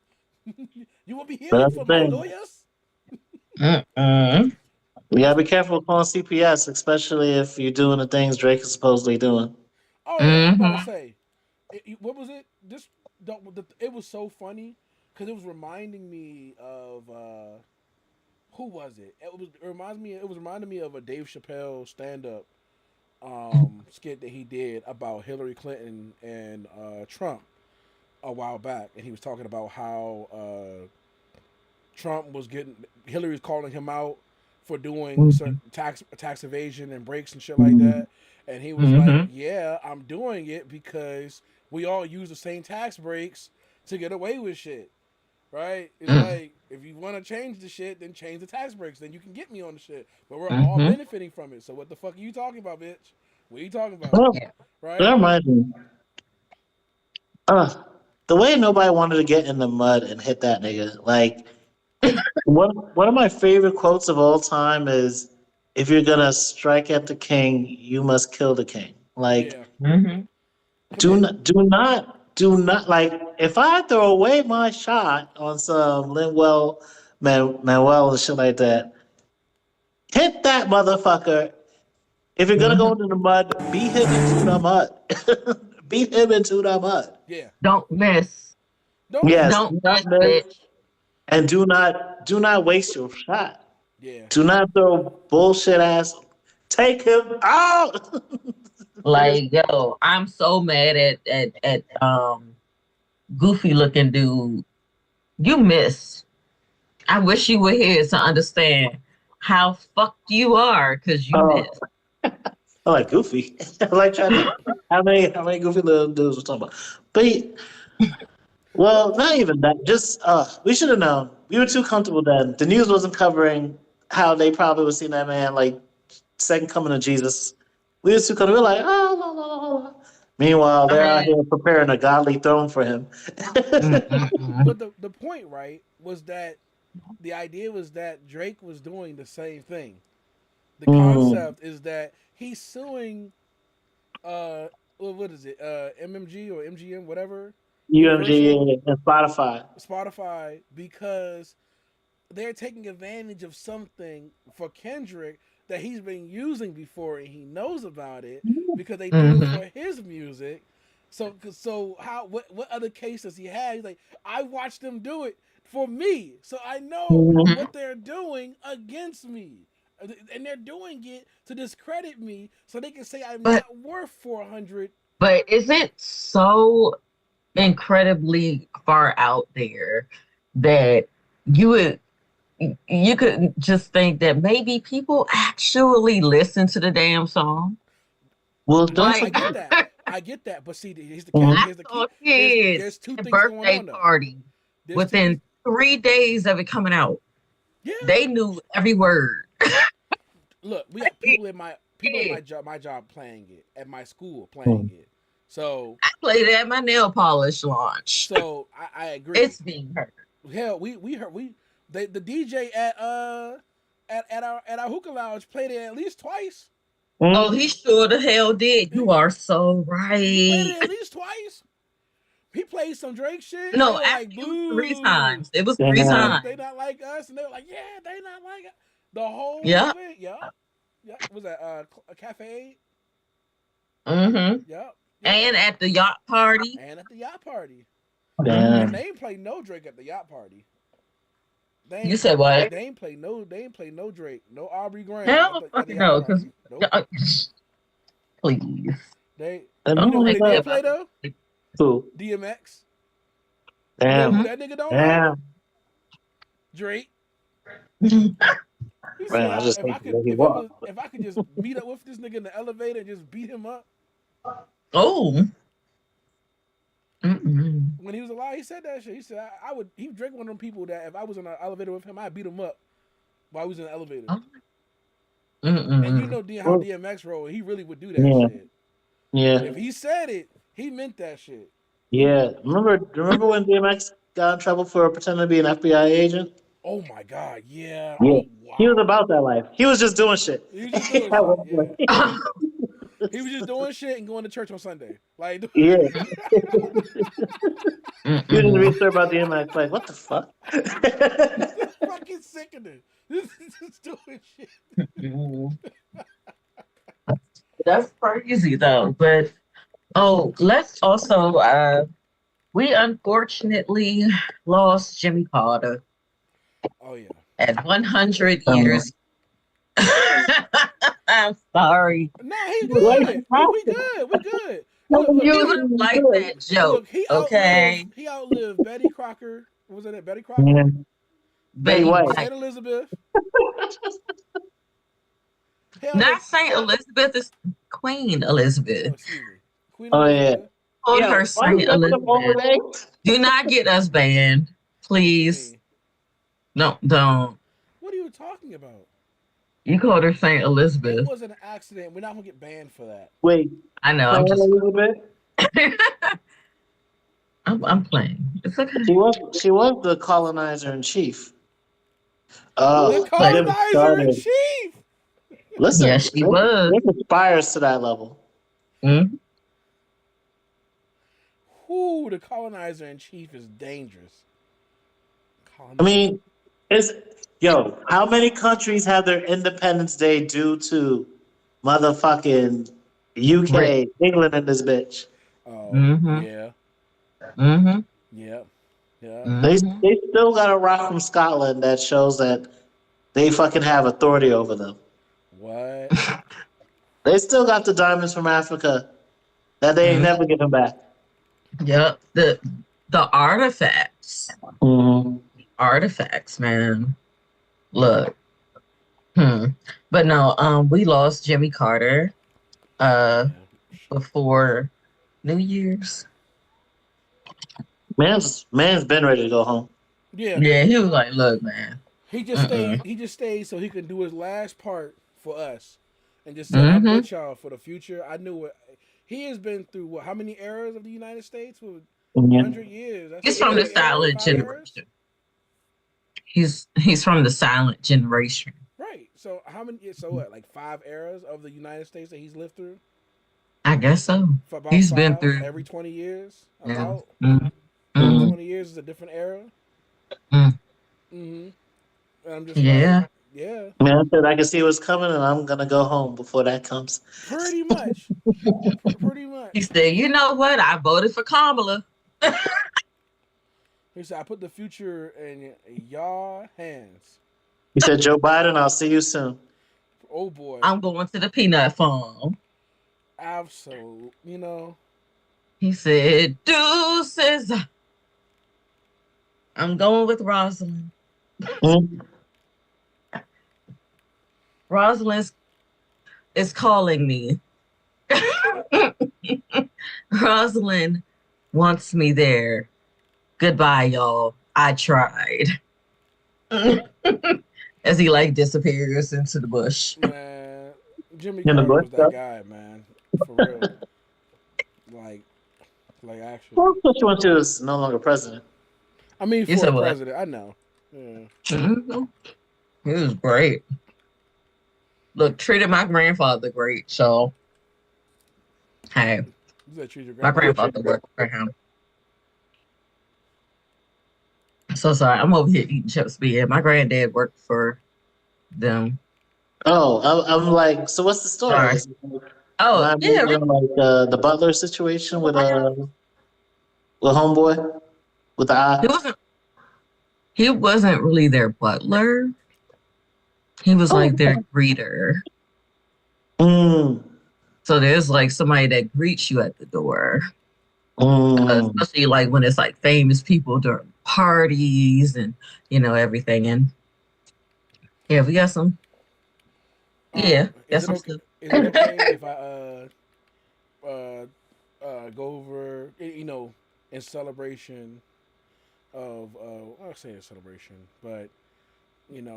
You will be But hearing that's the from my thing. lawyers." Mm-mm. You gotta be careful calling CPS, especially if you're doing the things Drake is supposedly doing. Oh yeah, I'm about to Mm-hmm. say, what was it? It was so funny because it was reminding me of who was it? It was reminding me of a Dave Chappelle stand up skit that he did about Hillary Clinton and Trump a while back, and he was talking about how Trump was getting Hillary's calling him out for doing Mm-hmm. certain tax evasion and breaks and shit like Mm-hmm. that, and he was like, Mm-hmm. "Yeah, I'm doing it because we all use the same tax breaks to get away with shit." Right? It's like if you want to change the shit, then change the tax breaks. Then you can get me on the shit. But we're all Mm-hmm. benefiting from it. So what the fuck are you talking about, bitch? What are you talking about? Well, Yeah. that Right? reminds me. Uh, the way nobody wanted to get in the mud and hit that nigga. Like one of my favorite quotes of all time is, "If you're gonna strike at the king, you must kill the king." Like Yeah. Mm-hmm. do Commit. not, do not like if I throw away my shot on some Manuel and shit like that, hit that motherfucker. If you're gonna go Mm-hmm. into the mud, beat him into the mud. Beat him into the mud. Yeah. Don't miss. Don't Yes, miss. Don't do not miss, miss, bitch. and do not waste your shot. Yeah. Do not throw bullshit ass. Take him out. Like, yo, I'm so mad at goofy looking dude. You missed. I wish you were here to understand how fucked you are because you Oh, missed. I like Goofy. I like trying to. How many Goofy little dudes we're talking about? But What well, what not even that. Just we should have known. We were too comfortable then. The news wasn't covering how they probably would see that man like second coming of Jesus. We were too comfortable. We were like, oh, la, la, la, la. Meanwhile, I they're out mean, here preparing a godly throne for him. mm-mm-mm. but the point, right, was that the idea was that Drake was doing the same thing. The Mm, concept is that he's suing what is it? MMG or MGM, whatever, Universal, UMG and Spotify. Spotify, because they're taking advantage of something for Kendrick that he's been using before and he knows about it because they do it Mm-hmm. for his music. So how what other case does he have? He's like, I watched them do it for me, so I know Mhm. Mm-hmm. what they're doing against me, and they're doing it to discredit me, so they can say I'm But not worth 400. is it so incredibly far out there that you would you could just think that maybe people actually listen to the damn song? Well, don't I Like, forget. get that. I get that, but see, here's the Mhm. catch. I Here's the key. saw kids There's two at things going birthday on though. party There's within 3 days of it coming out. Yeah. They knew every word. Look, we got people at my job playing it, at my school playing it. So I played it at my nail polish launch. So I agree. It's being heard. Hell, we heard the DJ at our hookah lounge played it at least twice. Oh, he sure the hell did. You are so right. He played it at least twice. He played some Drake shit. No, they were like, boo. 3 times. It was 3 times. They not like us, and they were like, yeah, they not like us. The whole Yep. event, yeah. Was that a cafe? Mm-hmm. Yep. And at the yacht party. Damn. And they ain't play no Drake at the yacht party. You said what? They ain't play no Drake, no Aubrey Graham. Hell fucking no, because please. They play though? Who? DMX. Damn. Who that nigga don't like? Drake. Man, I just if I could just meet up with this nigga in the elevator and just beat him up. Oh. Mm-mm. When he was alive, he said that shit. He said I would. He Drake one of them people that if I was in an elevator with him, I'd beat him up while I was in the elevator. Mm-mm. And you know how DMX roll, he really would do that shit. Yeah. If he said it, he meant that shit. Yeah. Remember when DMX got in trouble for pretending to be an FBI agent? Oh my God, yeah. Yeah. Oh, wow. He was about that life. He was just doing shit. He was just doing shit. Yeah. He was just doing shit and going to church on Sunday. Like, yeah. You didn't research about DMX. Like, what the fuck? It's fucking sickening. This is doing shit. That's crazy though. But let's also we unfortunately lost Jimmy Carter. Oh yeah. At 100 years. I'm sorry. No, he's good. We good. Look, you would have liked that joke. Look, he outlived Betty Crocker. What was it? Betty Crocker? Yeah. Betty White. Saint Elizabeth. Not Saint Elizabeth, it's Queen Elizabeth. Oh, excuse me. Queen Elizabeth. Called her Saint Elizabeth. Do not get us banned, please. No, don't. What are you talking about? You called her Saint Elizabeth. It was an accident. We're not gonna get banned for that. Wait. I know. I'm just. I'm playing. It's okay. She was the colonizer in chief. The colonizer in chief. Listen, yes, she was. It aspires to that level. Mm-hmm. Ooh, the colonizer in chief is dangerous. I mean, how many countries have their Independence Day due to motherfucking UK, England, and this bitch? Oh, yeah. Mm-hmm. Yeah. Yeah. Mm-hmm. They still got a rock from Scotland that shows that they fucking have authority over them. What? They still got the diamonds from Africa that they ain't never given back. Yep. The artifacts. Mm-hmm. Artifacts, man. Look. But no, we lost Jimmy Carter before New Year's. Man's been ready to go home. Yeah. Yeah, he was like, look, man. He just stayed so he can do his last part for us. And just say, I'm with y'all for the future. I knew it. He has been through how many eras of the United States? 100 years. He's from the silent generation. He's from the silent generation. Right. So how many? So what? Like 5 eras of the United States that he's lived through. I guess so. He's been through every 20 years. Yeah. About 20 years is a different era. And I'm just like, yeah. Man, I said I can see what's coming, and I'm gonna go home before that comes. Pretty much. Pretty much. He said, "You know what? I voted for Kamala." He said, "I put the future in your hands." He said, "Joe Biden, I'll see you soon." Oh boy. I'm going to the peanut farm. Absolutely. You know. He said, "Deuces." I'm going with Rosalind. Rosalind is calling me. Rosalind wants me there. Goodbye, y'all. I tried. As he like disappears into the bush. Man, Jimmy In the Carter bush, was though? that guy, man. For real. Like, actually. Well, Bush went to is no longer president. I mean, You for a said what? president, I know. Yeah. Mhm. He was great. Look, treated my grandfather great. So, hey, You said treat your my grandfather great. grandfather worked for him. So sorry, I'm over here eating chips. But yeah, my granddad worked for them. Oh, I'm like, so what's the story? Sorry. Is it like, Oh, remind me yeah. of like the Butler situation with homeboy with the He eye? wasn't he wasn't really their butler. He was Oh, like their greeter. mm, So there's like somebody that greets you at the door. mm. Especially like when it's like famous people during parties and everything. And yeah, we got some. Yeah, got Is it some okay? stuff. Is it okay if I go over in celebration of I'll say in celebration, but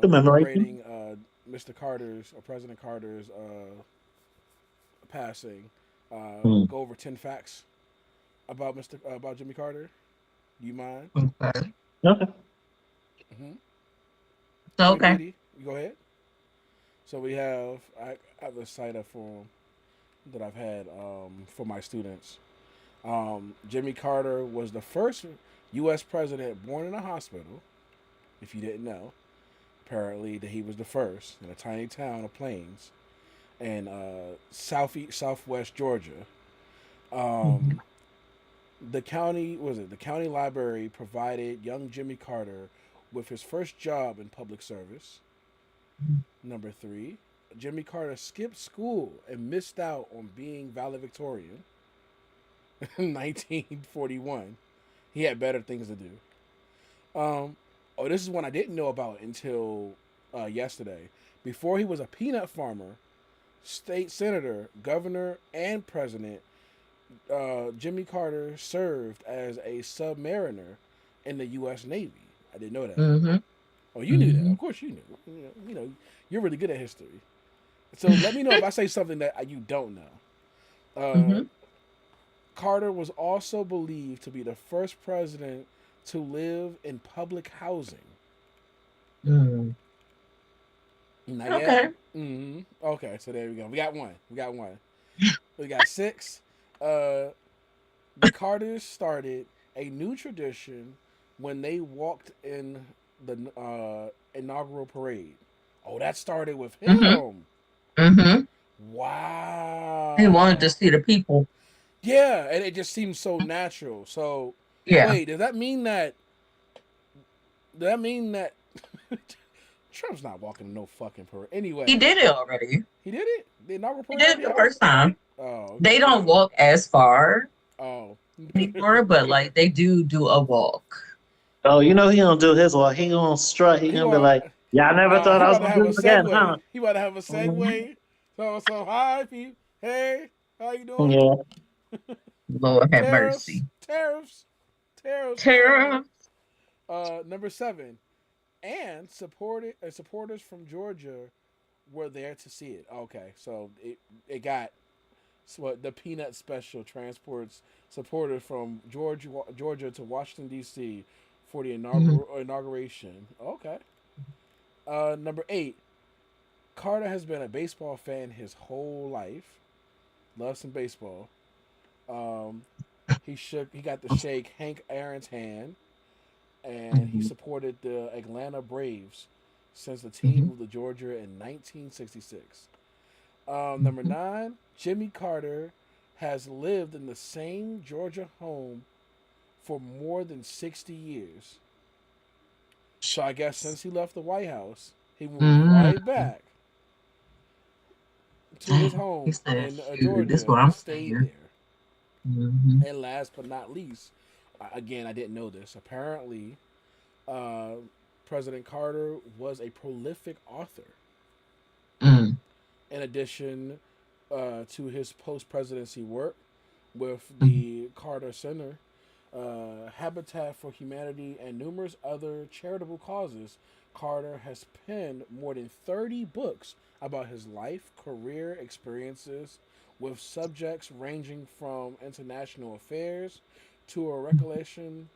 Commemoration. commemorating Mr. Carter's or President Carter's passing. Mm. Go over 10 facts about about Jimmy Carter. Do you mind? Okay. Okay. Mm-hmm. So, Queen okay. Pedii, you go ahead. So I have the site up form that I've had for my students. Jimmy Carter was the first U.S. president born in a hospital. If you didn't know, apparently that he was the first in a tiny town of Plains in southwest Georgia. Mhm. The county the county library provided young Jimmy Carter with his first job in public service. Number 3, Jimmy Carter skipped school and missed out on being valedictorian in 1941. He had better things to do. This is one I didn't know about until yesterday. Before he was a peanut farmer, state senator, governor, and president, Jimmy Carter served as a submariner in the U.S. Navy. I didn't know that. Mm-hmm. Oh, you knew that. Mm-hmm. Of course you knew. You're really good at history. So let me know if I say something that you don't know. Mm-hmm. Carter was also believed to be the first president to live in public housing. Mm. Not yet? Okay. Mm-hmm. Okay, so there we go. We got one. We got 6. The Carters started a new tradition when they walked in the inaugural parade. Oh, that started with Mm-hmm. him. Mm-hmm. He wanted to Wow. see the people. Yeah, and it just seems so natural. So, Yeah. wait, does that mean that? Does that mean that Trump's not walking in no fucking parade? He Anyway, did it already. he did it. The inaugural He parade did already it the happened. first time. Oh, They okay. don't walk as far Oh, anymore, but like they do a walk. Oh, you know he gonna do his walk. He gonna strut. He he gonna be want. like, "Yeah, I never thought He I was about to gonna have do a this again, segue. huh?" He about to have a Mhm. segue. So hi, people. Hey, how you doing? Yeah. Lord have Tariffs, mercy. tariffs, tariffs, tariffs. Tara. Number 7, and supporters from Georgia were there to see it. Okay, so it got what the Peanut Special transports supporters from Georgia to Washington D.C. for the Mm-hmm. inauguration. Okay. Number 8, Carter has been a baseball fan his whole life. Loves some baseball. Um, he got to shake Hank Aaron's hand, and he Mhm. supported the Atlanta Braves since the team Mm-hmm. moved to Georgia in 1966. Number Mm-hmm. 9, Jimmy Carter has lived in the same Georgia home for more than 60 years. So I guess since he left the White House, he moved right Mm-hmm. back to his Dang. He home said, in shoot, this is Georgia where and I'm stayed staying. there. Mm-hmm. And last but not least, again, I didn't know this. Apparently, uh, President Carter was a prolific author. Mm. In addition to his post presidency work, with the Carter Center, Habitat for Humanity, and numerous other charitable causes. Carter has penned more than 30 books about his life, career, experiences, with subjects ranging from international affairs to a recollection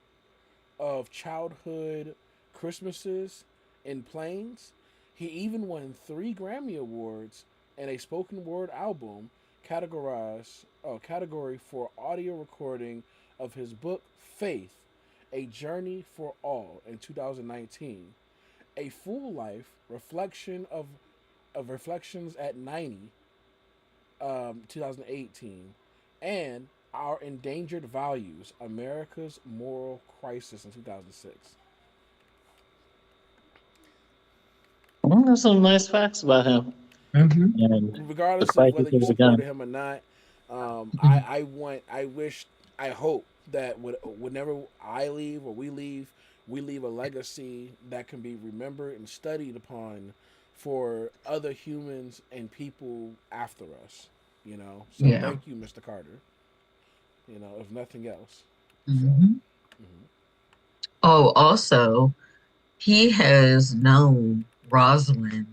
of childhood Christmases in planes. He even won 3 Grammy Awards and a spoken word album category for audio recording of his book Faith, A Journey for All in 2019. A full life reflection of reflections at Nynd, 2018, and Our Endangered Values, America's Moral Crisis in 2006. There's some nice facts about him. And Regardless the of crisis whether you of the supported gun. him or not, I hope that whenever I leave or we leave a legacy that can be remembered and studied upon for other humans and people after us. You know, so Yeah. thank you, Mr. Carter. You know, if nothing else. Oh, also, he has known Rosalind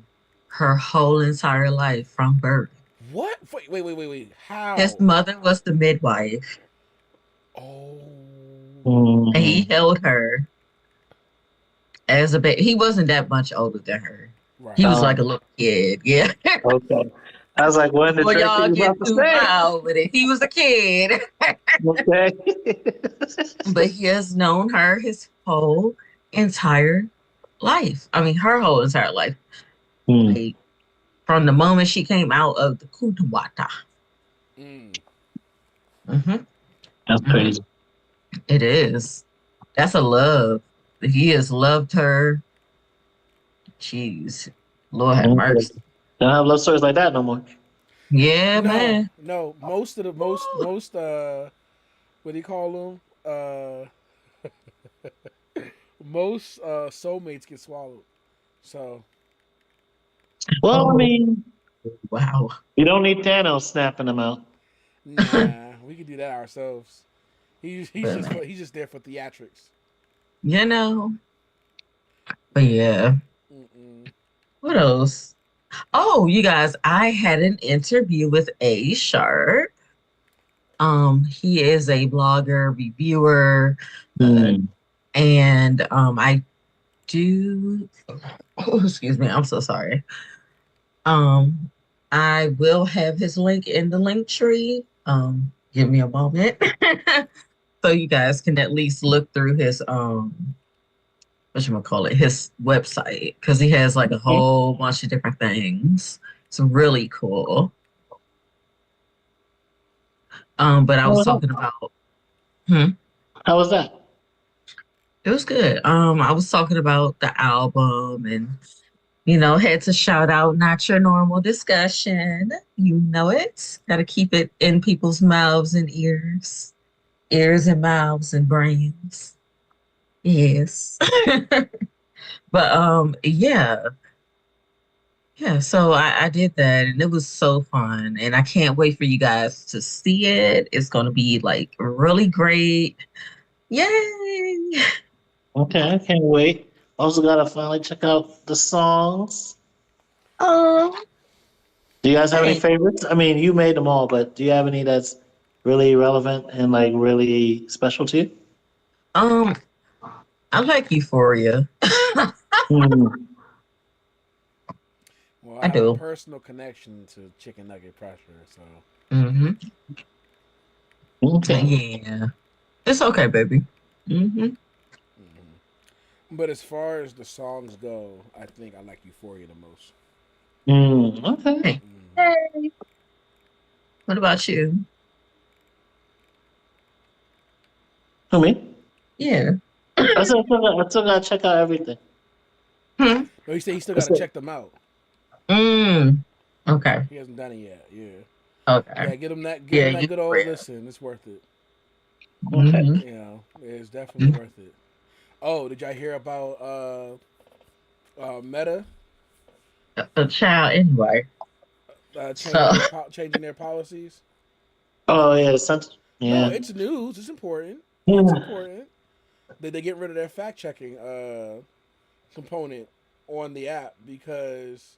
her whole entire life from birth. What? Wait. How? His mother was the midwife. Oh. And he held her as a baby. He wasn't that much older than her. Right. He was like a little kid. Yeah. Okay. I was like, what the Before trick y'all you get about to too say? wild with it. He was a kid. Okay. But he has known her his whole entire life. I mean, her whole entire life. Like, from the moment she came out of the Kutawata. That's crazy. It is. That's a love. He has loved her. Jeez. Lord have mercy. Don't have love stories like that no more. Yeah, man. No, most what do you call them? Most soulmates get swallowed. So. Well, I mean, wow. You don't need Thanos snapping them out. Nah, we can do that ourselves. He's just there for theatrics. You know. But yeah. What else? Oh, you guys, I had an interview with A Sharp. He is a blogger, reviewer, and I do. Oh, excuse me, I'm so sorry. I will have his link in the link tree. Give me a moment, so you guys can at least look through his his website, because he has like a whole bunch of different things. It's really cool. But I was talking about. How was that? It was good. I was talking about the album, and had to shout out Not Your Normal Discussion. You know it. Got to keep it in people's mouths and ears and mouths and brains. Yes. But yeah. So I did that, and it was so fun, and I can't wait for you guys to see it. It's going to be like really great. Yay! Okay, I can't wait. Also gotta finally check out the songs. Do you guys have any favorites? I mean, you made them all, but do you have any that's really relevant and like really special to you? I like Euphoria. Well, I have do. a personal connection to Chicken Nugget Pressure, so. Okay. Yeah, it's okay, baby. But as far as the songs go, I think I like Euphoria the most. Okay. Hey. What about you? Who, me? Yeah. I still gotta check out everything. No, you say you still gotta check them out. Okay. He hasn't done it yet. Yeah. Okay. Yeah, get him that good old listen. It's worth it. Okay. It's definitely worth it. Oh, did y'all hear about Meta? A child, anyway. Changing their policies. Oh yeah, Yeah. No, it's news. It's important. Yeah. It's important that they get rid of their fact checking component on the app because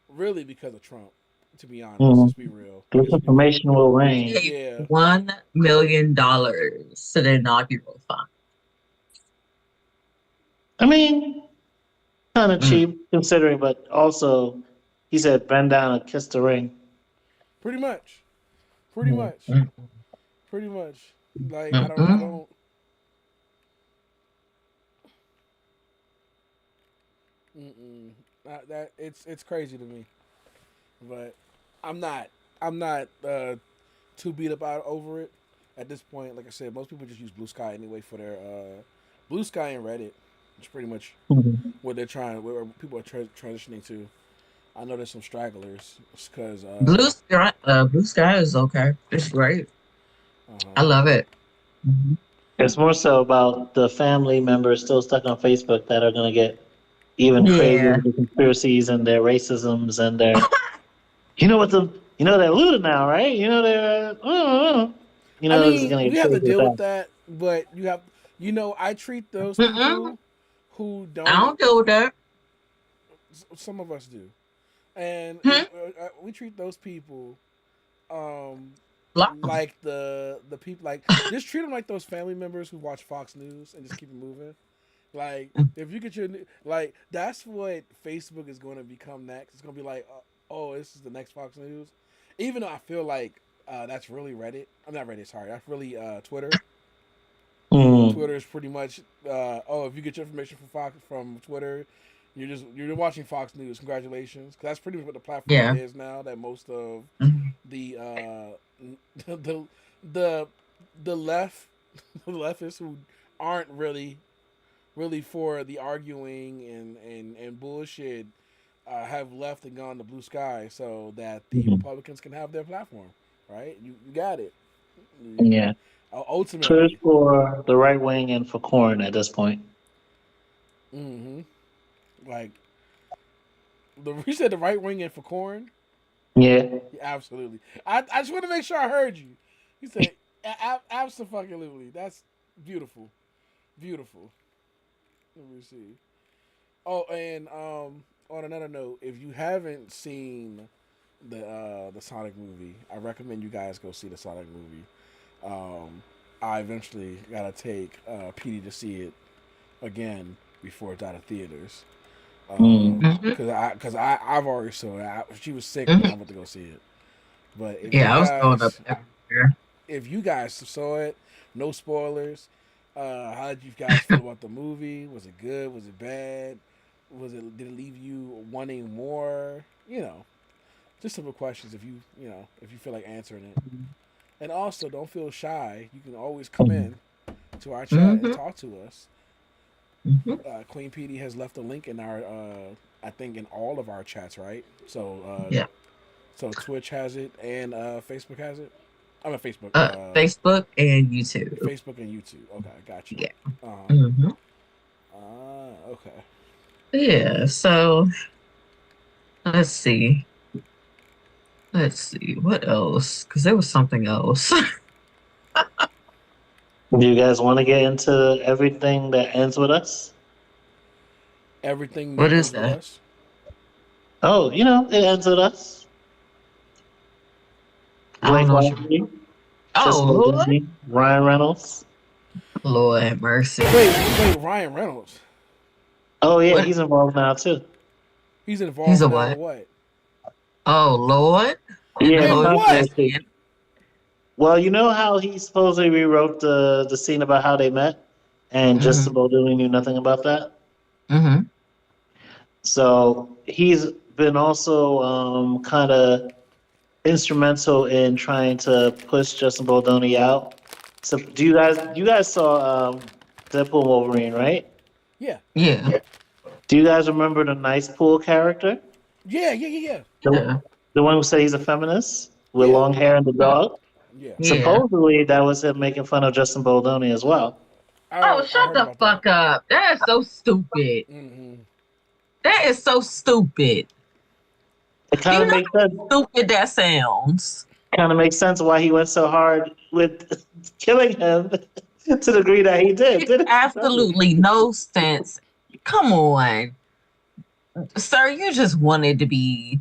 of Trump. To be honest, let's be real. Disinformation will reign. Gave $1 million to the inaugural fund. I mean, kind of cheap considering, but also he said bend down and kiss the ring. Pretty much. Pretty much. Pretty much. Like I don't. That it's crazy to me, but I'm not too beat up over it at this point. Like I said, most people just use Blue Sky anyway for their Blue Sky and Reddit. It's pretty much what they're trying, where people are transitioning to. I know there's some stragglers because Blue Sky is okay. It's great. I love it. It's more so about the family members still stuck on Facebook that are going to get even crazier with the conspiracies and their racisms and their, they're looted now, right? They're, I mean, you have to deal with that, but I treat those people who don't. I don't deal with that. Some of us do, and we treat those people, like the people, like just treat them like those family members who watch Fox News and just keep it moving. Like if you get that's what Facebook is going to become next. It's going to be like, oh, this is the next Fox News. Even though I feel like that's really Reddit. I'm not Reddit. Sorry, that's really Twitter. Twitter is pretty much if you get your information from Twitter, you're watching Fox News. Congratulations, because that's pretty much what the platform is now. That most of the leftists who aren't really for the arguing and bullshit have left and gone to Blue Sky so that the Republicans can have their platform, right? You got it. Yeah. Ultimately, Twitter's for the right wing and for corn at this point. Like you said, the right wing and for corn. Yeah, absolutely. I just want to make sure I heard you. You said absolutely. That's beautiful, beautiful. Let me see. Oh, and on another note, if you haven't seen the Sonic movie, I recommend you guys go see the Sonic movie. I eventually gotta take Pedii to see it again before it's out of theaters. Because I've already saw it. She was sick and I went to go see it. But I was going up everywhere. If you guys saw it, no spoilers. How did you guys feel about the movie? Was it good? Was it bad? Did it leave you wanting more? Just simple questions. If you feel like answering it, and also don't feel shy. You can always come in to our chat and talk to us. Queen Pedii has left a link in our, I think in all of our chats, right? So so Twitch has it and Facebook has it. I mean Facebook. Facebook and YouTube. Facebook and YouTube. Okay, got you. Yeah. Okay. Yeah. So let's see what else, because there was something else. Do you guys want to get into everything that ends with us? Everything that what ends is with that? us? Oh, it ends with us. Blake Lively, Ryan Reynolds. Lord have mercy. Wait, Ryan Reynolds. Oh yeah, he's involved now too. He's involved. He's a now what? Oh Lord. Yeah. What? Well, you know how he supposedly rewrote the scene about how they met, and Justin Baldoni knew nothing about that. So he's been also kind of instrumental in trying to push Justin Baldoni out. So do you guys saw Deadpool Wolverine, right? Yeah. Do you guys remember the Nice Pool character? Yeah. The one who said he's a feminist with long hair and the dog? Yeah. Supposedly that was him making fun of Justin Baldoni as well. Shut the fuck up. That is so stupid. That is so stupid. It kind of makes sense. Stupid that sounds. Kind of makes sense why he went so hard with killing him to the degree that he did. Makes absolutely no sense. Come on, sir. You just wanted to be.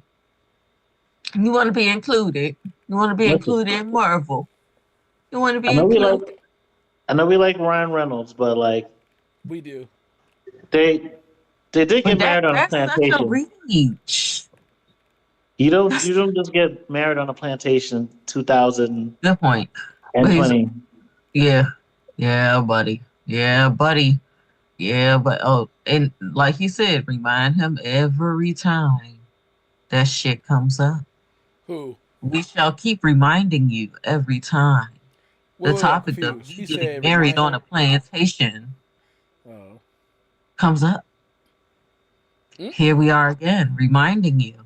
You want to be included. You want to be Listen, included in Marvel. You want to I be know we included. like, I know we like Ryan Reynolds, but like We do. they did But get married on a that's such a plantation. reach. You don't just get married on a plantation 2020. Good point. But he's yeah, yeah, buddy. Yeah, buddy. Yeah, but and like he said, remind him every time that shit comes up. Who? We shall keep reminding you every time the Wait, I'm topic of confused. you He getting said, married remind on a him. plantation Oh. comes up. Here we are again, reminding you He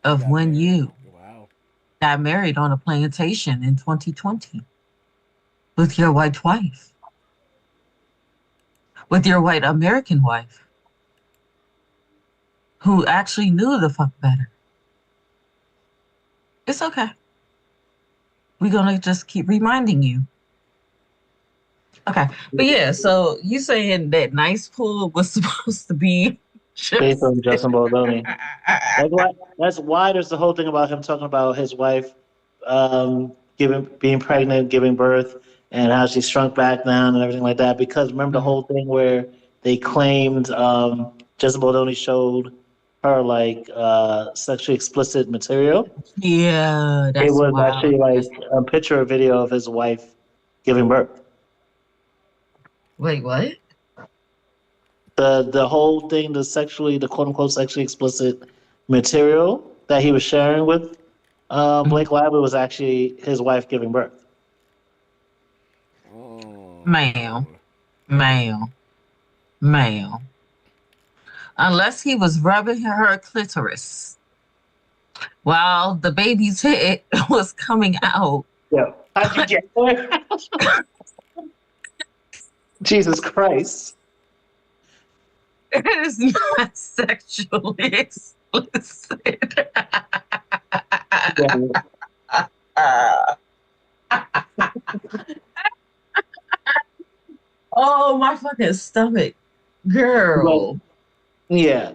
of got when married. you Wow. got married on a plantation in 2020 with your white wife, with your white American wife, who actually knew the fuck better. It's okay. We're gonna just keep reminding you. Okay, but yeah, so you saying that nice pool was supposed to be Based just on Justin Baldoni. That's why there's the whole thing about him talking about his wife being pregnant, giving birth, and how she shrunk back down and everything like that. Because remember the whole thing where they claimed Justin Baldoni showed her like sexually explicit material. yeah, It that's was wild. actually like a picture or video of his wife giving birth. Wait, what? The whole thing, the quote unquote sexually explicit material that he was sharing with Blake Lively was actually his wife giving birth. Oh. Ma'am, ma'am, ma'am. Unless he was rubbing her clitoris while the baby's head was coming out. Yeah. How'd you get there? Jesus Christ. It is not sexually explicit. Oh, my fucking stomach. Girl. Yeah.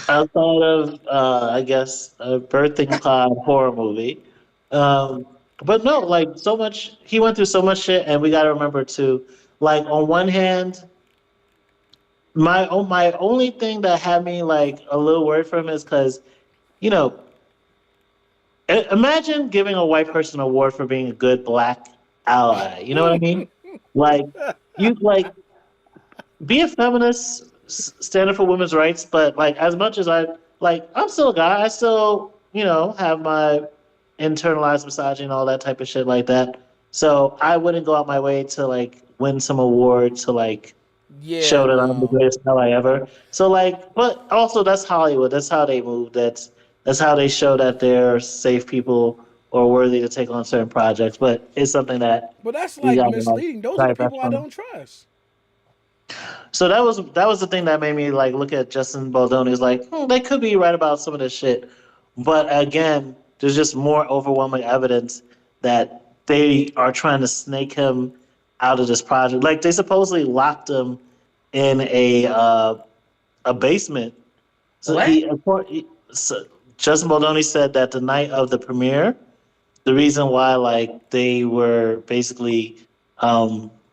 Outside of, I guess, a birthing pod horror movie. But no, like, so much, he went through so much shit, and we got to remember to, like, on one hand, my only thing that had me, like, a little worried for him is because, you know, imagine giving a white person an award for being a good black ally. You know what I mean? Like, you, like, be a feminist, stand up for women's rights, but like as much as I'm still a guy. I still, have my internalized misogyny and all that type of shit like that. So I wouldn't go out my way to like win some award to like Yeah, show that I'm the no. greatest ally ever. So like, but also that's Hollywood. That's how they move. That's how they show that they're safe people or worthy to take on certain projects. But it's something that But that's we like got to like misleading. Those are try the to pass people I on. don't trust. So that was the thing that made me like look at Justin Baldoni as like they could be right about some of this shit, but again, there's just more overwhelming evidence that they are trying to snake him out of this project. Like they supposedly locked him in a basement. So What? so Justin Baldoni said that the night of the premiere, the reason why like they were basically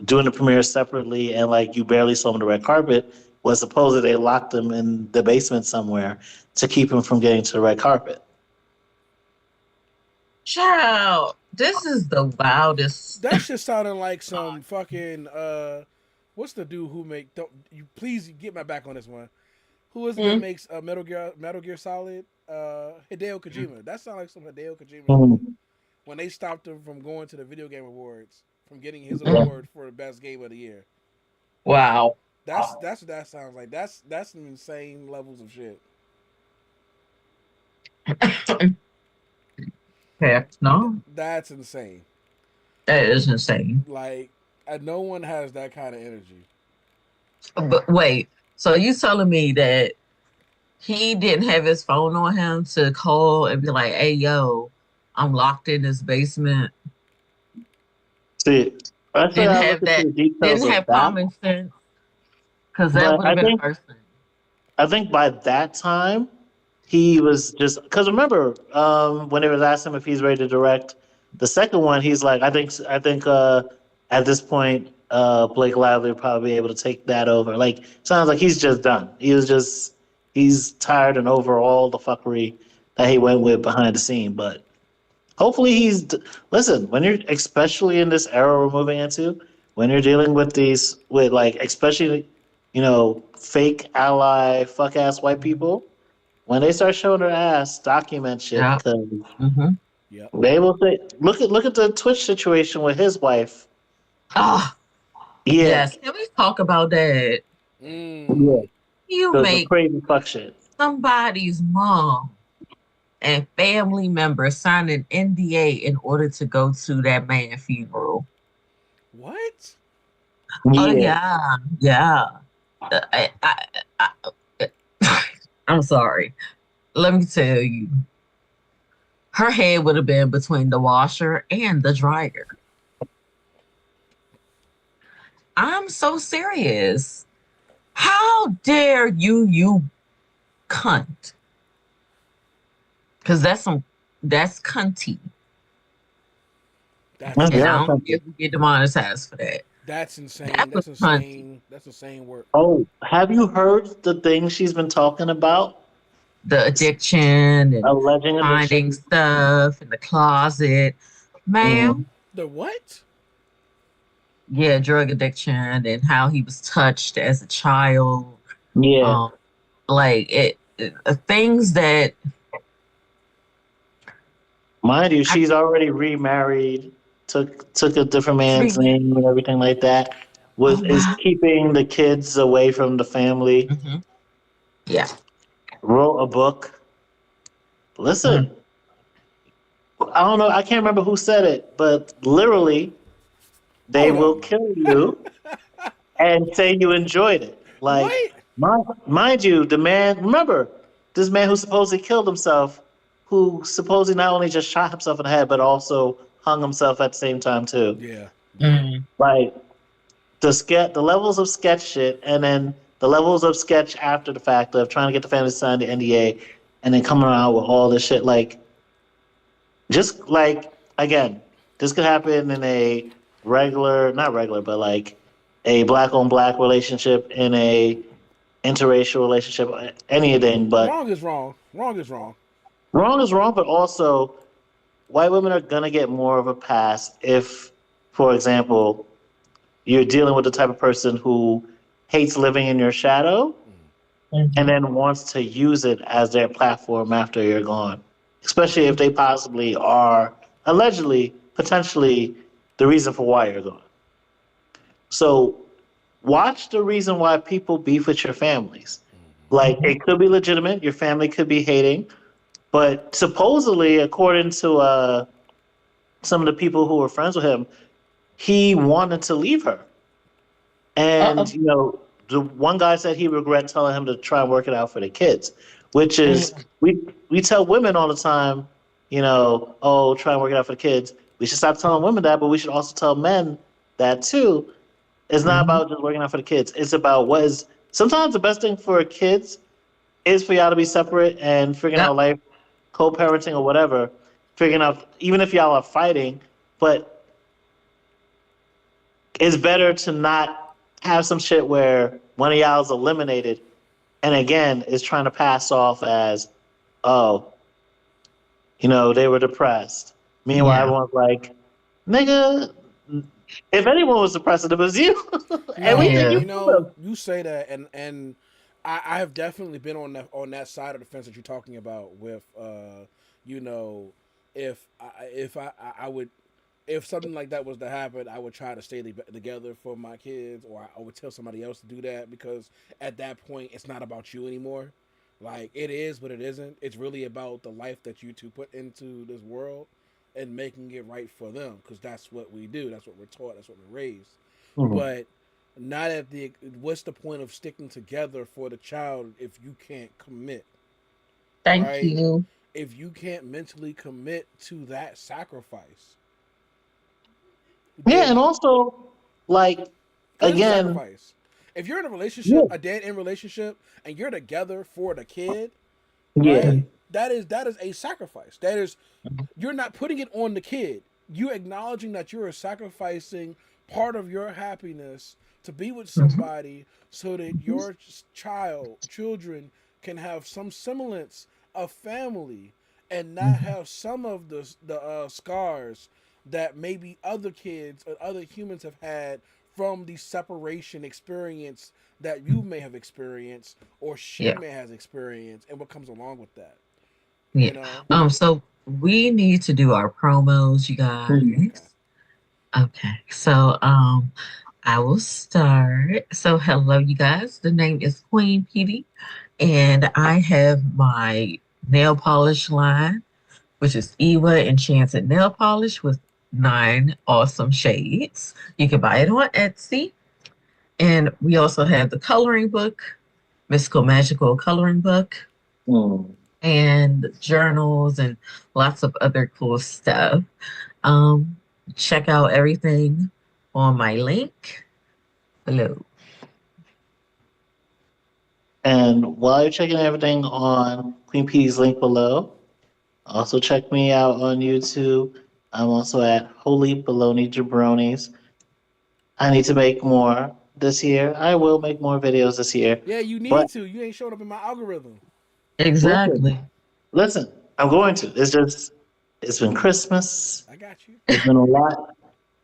doing the premiere separately and like you barely saw him on the red carpet was supposedly they locked him in the basement somewhere to keep him from getting to the red carpet. Child, this is the wildest. That shit sounded like some fucking what's the dude who make don't you please get my back on this one. Who is it that makes Metal Gear Solid? Hideo Kojima. That sounds like some Hideo Kojima shit. When they stopped him from going to the video game awards, from getting his award for the best game of the year. Wow. That's what that sounds like. That's some insane levels of shit. Heck no. That's insane. That is insane. Like no one has that kind of energy. But wait, so you telling me that he didn't have his phone on him to call and be like, "Hey, yo, I'm locked in this basement. See, I say Didn't I look have into that. the details Didn't of have that, common sense because that but would have been the first thing. I think by that time he was just because remember when they was asking him if he's ready to direct the second one, he's like, I think at this point Blake Lively will probably be able to take that over. Like sounds like he's just done. He's tired and over all the fuckery that he went with behind the scene, but. Hopefully listen, when you're especially in this era we're moving into, when you're dealing with these with like especially fake ally fuck ass white people, when they start showing their ass, document shit Yeah. because Mm-hmm. Yep. they will say look at the Twitch situation with his wife. Oh, Yeah, yes. Can we talk about that? yeah, You the make crazy fuck shit. somebody's mom and family members sign an NDA in order to go to that man's funeral. What? Oh Yeah, yeah, yeah. I, I'm sorry. Let me tell you, her head would have been between the washer and the dryer. I'm so serious. How dare you cunt? Because that's cunty. That's And yeah. I don't Something. get we get demonetized for that. that's insane. That was That's cunty. insane. That's insane work. Oh, have you heard the thing she's been talking about? The addiction and Alleging finding addiction. stuff in the closet. Mhm. Ma'am, The what? yeah, drug addiction and how he was touched as a child. Yeah. Um, like things that Mind you, I she's already remarried, took a different man's treatment. name and everything like that. Oh Is wow. keeping the kids away from the family. Hmm. Yeah. Wrote a book. Mm. Listen, I don't know. I can't remember who said it, but literally, they Hold will up. kill you and say you enjoyed it. Like, What? mind you, the man. Remember, this man who supposedly killed himself, who supposedly not only just shot himself in the head, but also hung himself at the same time too. Yeah. Yeah. Mm. Like the levels of sketch shit, and then the levels of sketch after the fact of trying to get the family to sign the NDA, and then coming around with all this shit. Like, just like again, this could happen in a regular, not regular, but like a black on black relationship, in a interracial relationship, anything. But Wrong is wrong. Wrong is wrong. wrong is wrong. But also, white women are gonna get more of a pass if, for example, you're dealing with the type of person who hates living in your shadow and Mhm. then wants to use it as their platform after you're gone, especially if they possibly are allegedly, potentially the reason for why you're gone. So watch the reason why people beef with your families. Like Mhm. it could be legitimate, your family could be hating, but supposedly, according to some of the people who were friends with him, he wanted to leave her. And Uh-oh. the one guy said he regret telling him to try and work it out for the kids, which is Mm. we tell women all the time, oh, try and work it out for the kids. We should stop telling women that, but we should also tell men that too. It's not Mhm. about just working out for the kids. It's about what is sometimes the best thing for kids is for y'all to be separate and figuring out Yep. life, co-parenting or whatever, figuring out even if y'all are fighting, but it's better to not have some shit where one of y'all is eliminated and again is trying to pass off as, oh, they were depressed. Meanwhile, Yeah. everyone's like, nigga, if anyone was depressed, it was you. And we No, think you Yeah. could have. you say that, and I have definitely been on that side of the fence that you're talking about. With you know, if I would, if something like that was to happen, I would try to stay together for my kids, or I would tell somebody else to do that because at that point, it's not about you anymore. Like it is, but it isn't. It's really about the life that you two put into this world and making it right for them because that's what we do. That's what we're taught. That's what we're raised. Mhm. But not at the. What's the point of sticking together for the child if you can't commit, Thank right? you. if you can't mentally commit to that sacrifice, Yeah, and then also, like, because it's a again, sacrifice. If you're in a relationship, yeah, a dead end relationship, and you're together for the kid, yeah, right? That is a sacrifice. That is, you're not putting it on the kid. You acknowledging that you are sacrificing part of your happiness to be with somebody so that your children can have some semblance of family and not have some of the scars that maybe other kids or other humans have had from the separation experience that you may have experienced or she Yeah. may have experienced and what comes along with that, Yeah. you know. So we need to do our promos, you Okay. guys. Okay. So I will start. So hello, you guys. The name is Queen Pedii, and I have my nail polish line, which is Ewa Enchanted Nail Polish with 9 awesome shades. You can buy it on Etsy. And we also have the coloring book, Mystical Magical Coloring Book, mm. and journals and lots of other cool stuff. Um, Check out everything on my link below. And while you're checking everything on Queen P's link below, also check me out on YouTube. I'm also at Holy Baloney Jabronis. I need to make more this year. I will make more videos this year. Yeah, you But need to. You ain't showed up in my algorithm. listen, Exactly. listen, I'm going to. It's just, it's been Christmas. I got you. It's been a lot.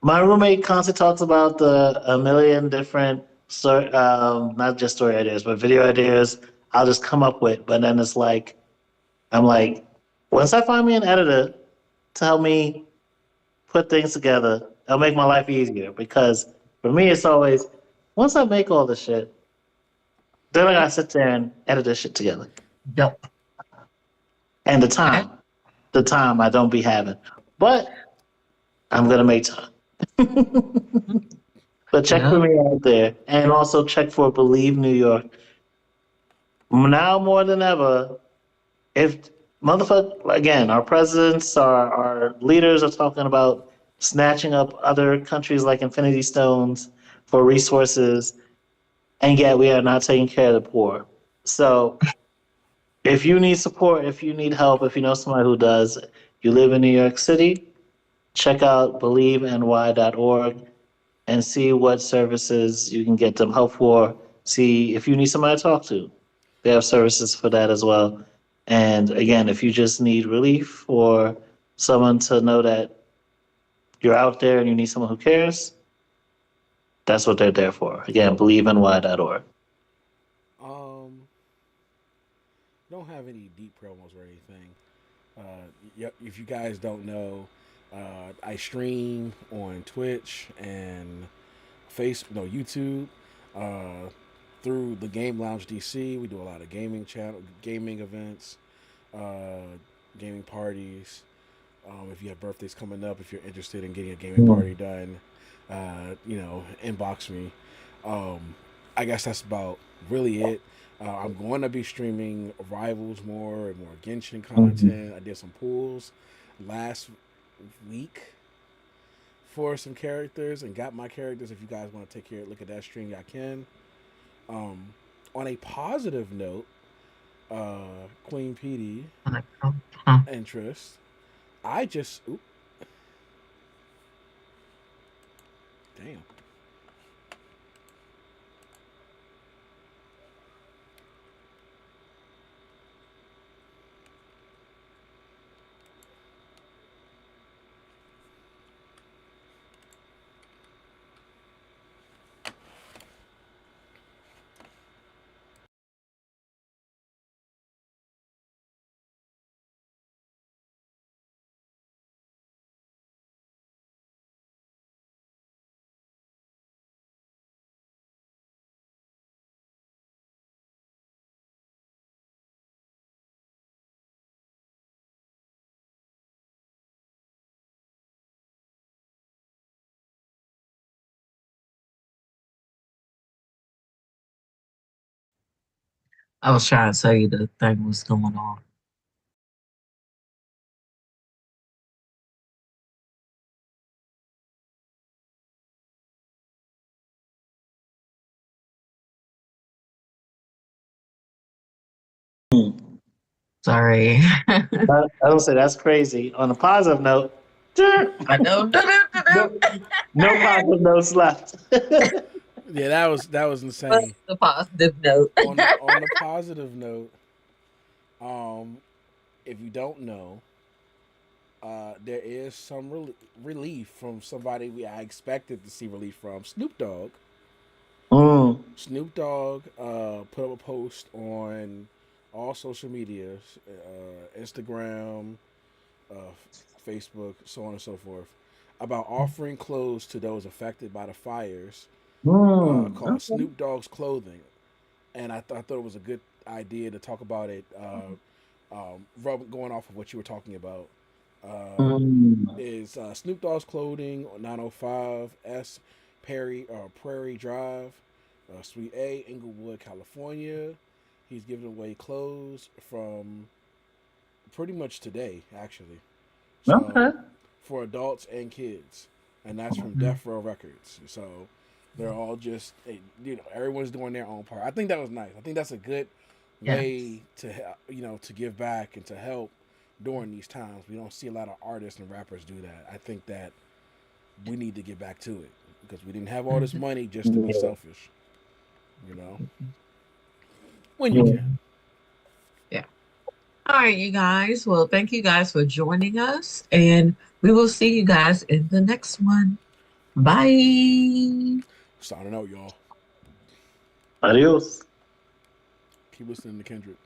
My roommate constantly talks about the a million different story, not just story ideas, but video ideas I'll just come up with. But then it's like, I'm like, once I find me an editor to help me put things together, it'll make my life easier. Because for me, it's always, once I make all this shit, then I gotta sit there and edit this shit together. Yep. And Okay. the time I don't be having. But I'm gonna make time. But check for Yep. me out there. And also check for Believe New York. Now more than ever, if motherfucker again, our presidents, our leaders are talking about snatching up other countries like Infinity Stones for resources, and yet we are not taking care of the poor. So if you need support, if you need help, if you know somebody who does, you live in New York City, check out believeny.org and see what services you can get them help for. See if you need somebody to talk to. They have services for that as well. And again, if you just need relief or someone to know that you're out there and you need someone who cares, that's what they're there for. Again, believeny.org. Um, don't have any deep promos or anything. If you guys don't know, I stream on Twitch and YouTube, uh, through the Game Lounge DC. We do a lot of gaming events, uh, gaming parties. If you have birthdays coming up, if you're interested in getting a gaming party done, inbox me. Um, I guess that's about really it. I'm going to be streaming Rivals more and more Genshin content. I did some pools last week for some characters and got my characters. If you guys want to look at that stream, y'all can. Um, on a positive note, Queen Pedii Huh. and Tryst, I just, damn. I was trying to tell you the thing was going on. Sorry. I don't say that's crazy. On a positive note, I know. no positive notes left. Yeah, that was What's insane. the positive note? On the positive note, if you don't know, there is some relief from somebody I expected to see relief from. Snoop Dogg. Mm. Snoop Dogg put up a post on all social medias, Instagram, uh, Facebook, so on and so forth, about offering clothes to those affected by the fires, called Okay. Snoop Dogg's Clothing. And I thought it was a good idea to talk about it, going off of what you were talking about. Mm. Is Snoop Dogg's Clothing on 905 S Prairie Drive, Suite A, Inglewood, California. He's giving away clothes from pretty much today, actually. So Okay. for adults and kids, and that's from Death Row Records. So they're all just, everyone's doing their own part. I think that was nice. I think that's a good way to to give back and to help during these times. We don't see a lot of artists and rappers do that. I think that we need to get back to it because we didn't have all this money just to be selfish. When you can. Yeah. All right, you guys. Well, thank you guys for joining us, and we will see you guys in the next one. Bye. Signing out, y'all. Adios. Keep listening to Kendrick.